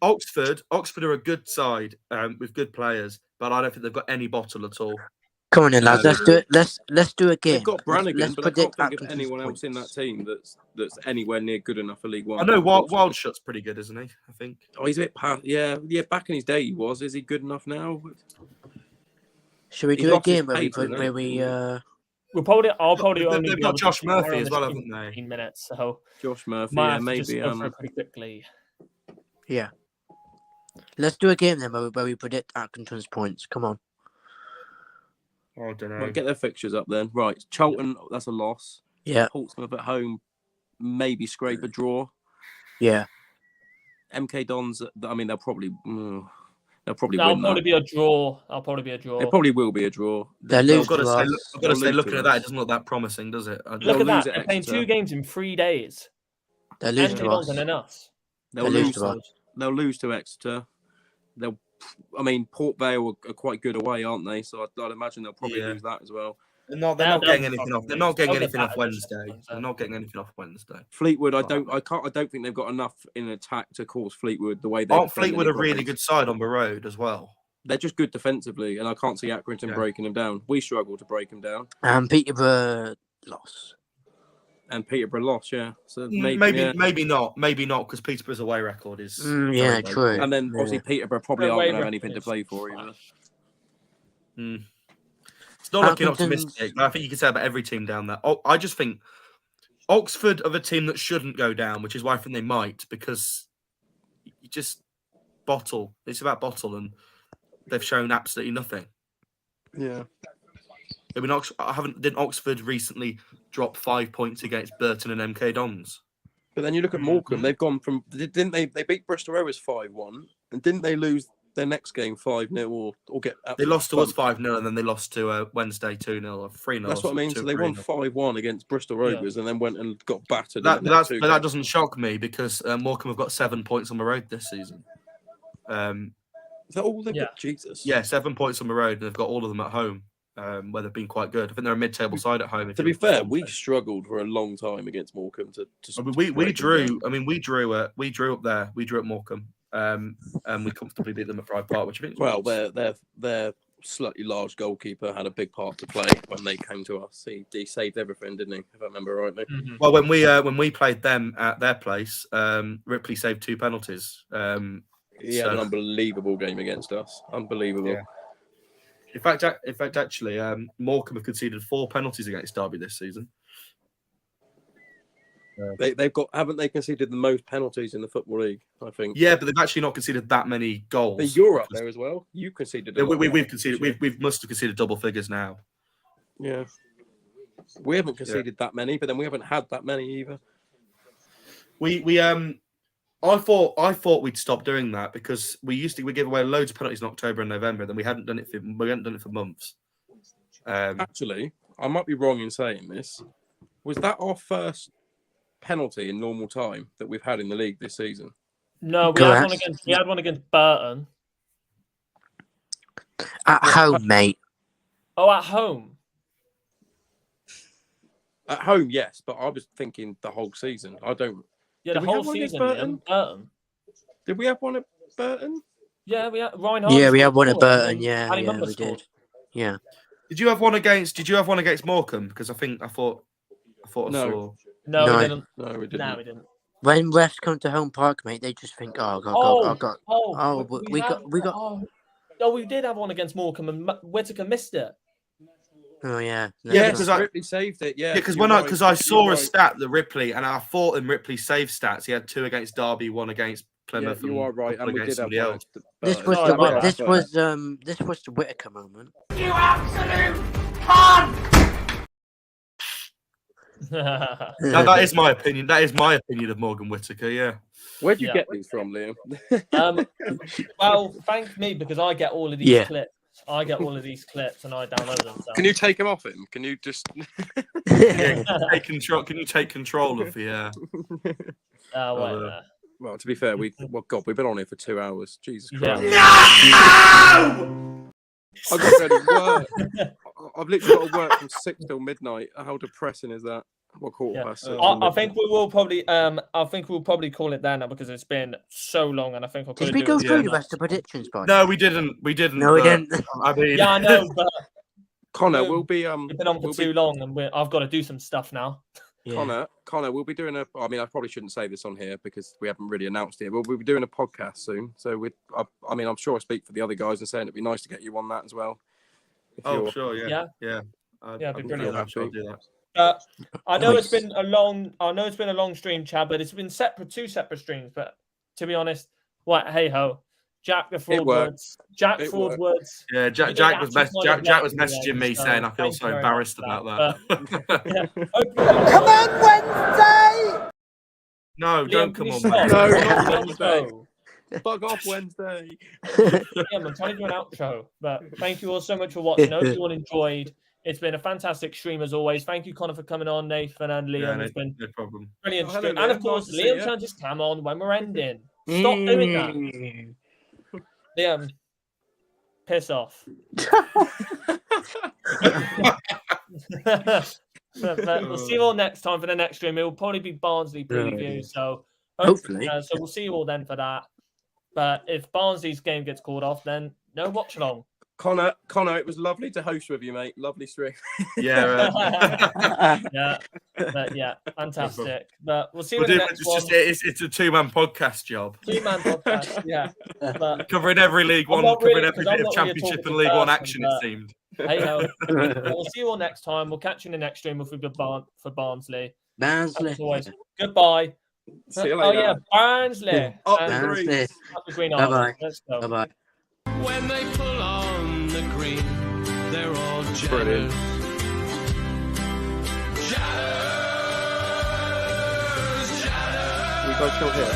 Oxford are a good side with good players, but I don't think they've got any bottle at all. Come on in, lads. Let's do it. Let's do a game. They've got Brannigan, but I can't think of anyone else in that team that's anywhere near good enough for League One. I know Wildshot's pretty good, isn't he? I think. Oh, he's a bit past. Yeah. Back in his day, he was. Is he good enough now? Should we do a game where I'll probably only. They've got Josh Murphy as well, haven't they? 15 minutes. So Josh Murphy, maybe pretty quickly. Yeah. Let's do a game then where we predict Accrington's points. Come on. I don't know. Right, get their fixtures up then. Right, Charlton, that's a loss. Yeah. Portsmouth at home, maybe scrape a draw. Yeah. MK Dons, I mean, they'll probably win. I'll probably be a draw. It probably will be a draw. I've got to say, looking at that, it doesn't look that promising, does it? Look at that. They're playing 2 games in 3 days. They'll lose to us. They'll lose to Exeter. Port Vale are quite good away, aren't they? So I'd imagine they'll probably lose that as well. They're not getting anything off. They're not getting anything off Wednesday. They're not getting anything off Wednesday. Fleetwood, I don't think they've got enough in attack to cause Fleetwood the way they. Aren't Fleetwood a really good side on the road as well? They're just good defensively, and I can't see Accrington breaking them down. We struggle to break them down. And Peterborough lost. And Peterborough lost, yeah. So maybe not, because Peterborough's away record is true. And then obviously Peterborough probably aren't going to have anything to play for either. not looking optimistic. I think you can say about every team down there. I just think Oxford are the team that shouldn't go down, which is why I think they might, because you just bottle. It's about bottle, and they've shown absolutely nothing. Yeah. I mean, didn't Oxford recently drop 5 points against Burton and MK Dons? But then you look at Morecambe, they've gone from, didn't they beat Bristol Rovers 5-1, and didn't they lose their next game 5-0 or get... They lost to us 5-0, and then they lost to Wednesday 2-0 or 3-0. That's what I mean, so they won 5-1 against Bristol Rovers and then went and got battered. But that doesn't shock me, because Morecambe have got 7 points on the road this season. Is that all they've got? Jesus. Yeah, 7 points on the road, and they've got all of them at home. Where they've been quite good. I think they're a mid-table side at home. To be fair, we struggled for a long time against Morecambe. We drew. I mean, we drew up there. We drew at Morecambe, and we comfortably beat them at Pride Park, which I think. Well, their slightly large goalkeeper had a big part to play when they came to us. He saved everything, didn't he? If I remember rightly. Mm-hmm. Well, when we played them at their place, Ripley saved 2 penalties. He had an unbelievable game against us. Unbelievable. Yeah. In fact, actually, Morecambe have conceded 4 penalties against Derby this season. Haven't they conceded the most penalties in the Football League? I think. Yeah, but they've actually not conceded that many goals. But you're up there as well. You conceded. We've conceded. We must have conceded double figures now. Yeah, we haven't conceded that many, but then we haven't had that many either. I thought we'd stop doing that, because we give away loads of penalties in October and November, and then we hadn't done it for months. Actually, I might be wrong in saying this. Was that our first penalty in normal time that we've had in the league this season? No, we had one against Burton. At home, mate. Oh, at home. At home, yes, but I was thinking the whole season. I don't. Yeah, the whole season. Burton? Did we have one at Burton? Yeah, we had Ryan. Yeah, we had one at Burton. Yeah, we did. Yeah. Did you have one against Morecambe? Because I thought I saw. No, we didn't. No, we didn't. No, we didn't. When refs come to home park, mate, they just think, we got. Oh, we did have one against Morecambe, and Whittaker missed it. Oh yeah. Yeah, because Ripley saved it. Yeah, because I saw a stat that Ripley, and I thought in Ripley's save stats he had 2 against Derby, 1 against Plymouth. Yeah, you are right, and we did have one. This was the Whittaker moment. You absolute cunt! Now, that is my opinion. That is my opinion of Morgan Whittaker. Yeah. Where'd you get these from, Liam? Well, thank me, because I get all of these clips. I get all of these clips and I download them. So. Can you take them off him? Can you just take control? Can you take control of the? Well, to be fair, we've been on here for 2 hours. Jesus Christ! No! I got ready to work. I've literally got to work from 6 till midnight. How depressing is that? What quarter past? I think we will probably. I think we'll probably call it there now, because it's been so long, and I think did we go through the rest of predictions, boys? No, we didn't. No, we didn't. I mean, yeah, I know, but Connor, we'll be. We've been on for too long, and I've got to do some stuff now. Yeah. Connor, we'll be doing I mean, I probably shouldn't say this on here because we haven't really announced it. We'll be doing a podcast soon, so I'm sure I speak for the other guys and saying it'd be nice to get you on that as well. Sure, yeah. It'd be brilliant. I'm sure I'll do that. I know it's been a long stream, Chad, but it's been two separate streams. But to be honest, hey ho, Jack the Fraudwords. Jack Fraudwords. Yeah, Jack was messaging me saying I feel so embarrassed about that. Come on, Wednesday! No, don't come on, Wednesday. Bug off Wednesday. I'm trying to do an outro, but thank you all so much for watching. I hope you all enjoyed. It's been a fantastic stream as always. Thank you, Connor, for coming on, Nathan and Liam. It's been no problem. Brilliant stream. And of course, Liam turned his cam on when we're ending. Stop doing that. Liam, piss off. But we'll see you all next time for the next stream. It will probably be Barnsley preview. So hopefully. So we'll see you all then for that. But if Barnsley's game gets called off, then no watch along. Connor, it was lovely to host with you, mate. Lovely stream. Yeah, fantastic. But we'll see you in the next one. It's a 2-man podcast job. 2-man podcast, yeah. But covering every League One, covering every bit of Championship and League One action, it seemed. Hey ho. We'll see you all next time. We'll catch you in the next stream for Barnsley. Barnsley. As always, goodbye. See you later. Oh yeah, Barnsley. Barnsley. Bye-bye. Let's go. Bye-bye. When they pull on the green, they're all jealous. Brilliant. Jealous, jealous. We both still here.